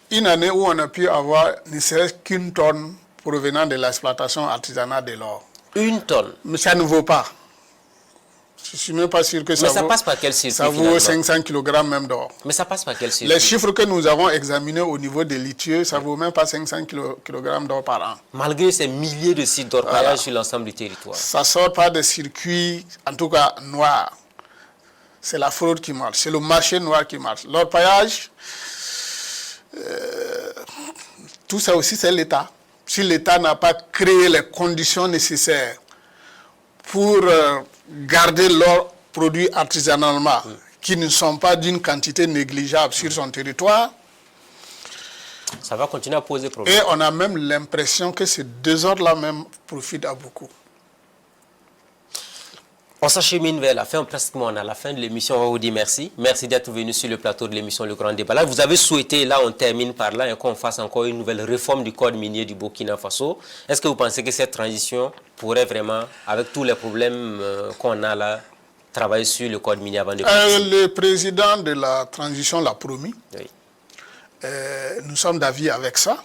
une année où on a pu avoir ne serait-ce qu'une tonne provenant de l'exploitation artisanale de l'or. Une tonne? Mais ça ne vaut pas. Je ne suis même pas sûr que ça vaut... Mais ça passe par quel circuit? Ça vaut 500 kg même d'or. Mais ça passe par quel circuit? Les chiffres que nous avons examinés au niveau des litieux, ça ne vaut même pas 500 kg d'or par an. Malgré ces milliers de sites d'orpaillage sur l'ensemble du territoire. Ça ne sort pas de circuits, en tout cas noirs. C'est la fraude qui marche, c'est le marché noir qui marche. L'orpaillage, tout ça aussi c'est l'État. Si l'État n'a pas créé les conditions nécessaires pour garder l'or produit artisanalement, qui ne sont pas d'une quantité négligeable sur son territoire, ça va continuer à poser problème. Et on a même l'impression que ce désordre-là même profite à beaucoup. On s'achemine vers la fin, pratiquement on est à la fin de l'émission. On va vous dire merci. Merci d'être venu sur le plateau de l'émission Le Grand Débat. Là, vous avez souhaité, là on termine par là, et qu'on fasse encore une nouvelle réforme du code minier du Burkina Faso. Est-ce que vous pensez que cette transition pourrait vraiment, avec tous les problèmes qu'on a là, travailler sur le code minier avant de partir? Le président de la transition l'a promis. Oui. Nous sommes d'avis avec ça.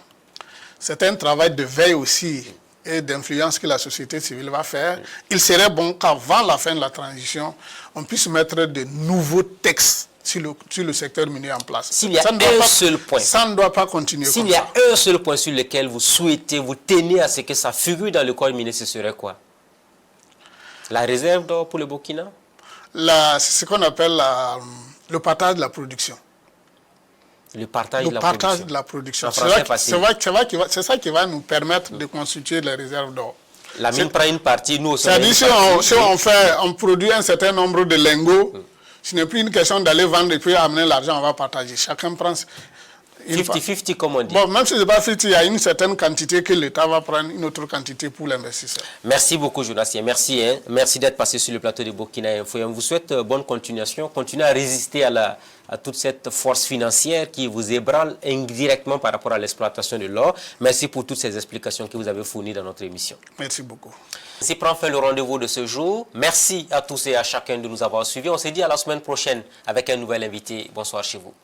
C'est un travail de veille aussi et d'influence que la société civile va faire. Il serait bon qu'avant la fin de la transition, on puisse mettre de nouveaux textes sur le secteur minier en place. S'il y a un seul point, ça ne doit pas continuer comme ça. S'il y a un seul point sur lequel vous souhaitez, vous tenez à ce que ça figure dans le code minier, ce serait quoi? La réserve d'or pour le Burkina? C'est ce qu'on appelle le partage de la production. Le partage de la production. C'est ça qui va nous permettre de constituer les réserves d'or. La mine prend une partie, nous aussi. C'est-à-dire si on produit un certain nombre de lingots, ce n'est plus une question d'aller vendre et puis amener l'argent, on va partager. Chacun prend... 50-50 comme on dit. Bon, même si ce n'est pas 50, il y a une certaine quantité que l'État va prendre, une autre quantité pour l'investisseur. Merci beaucoup, Jonassien. Merci. Merci d'être passé sur le plateau de Burkina Info. On vous souhaite bonne continuation. Continuez à résister à toute cette force financière qui vous ébranle indirectement par rapport à l'exploitation de l'or. Merci pour toutes ces explications que vous avez fournies dans notre émission. Merci beaucoup. Ainsi prend fin le rendez-vous de ce jour. Merci à tous et à chacun de nous avoir suivis. On se dit à la semaine prochaine avec un nouvel invité. Bonsoir chez vous.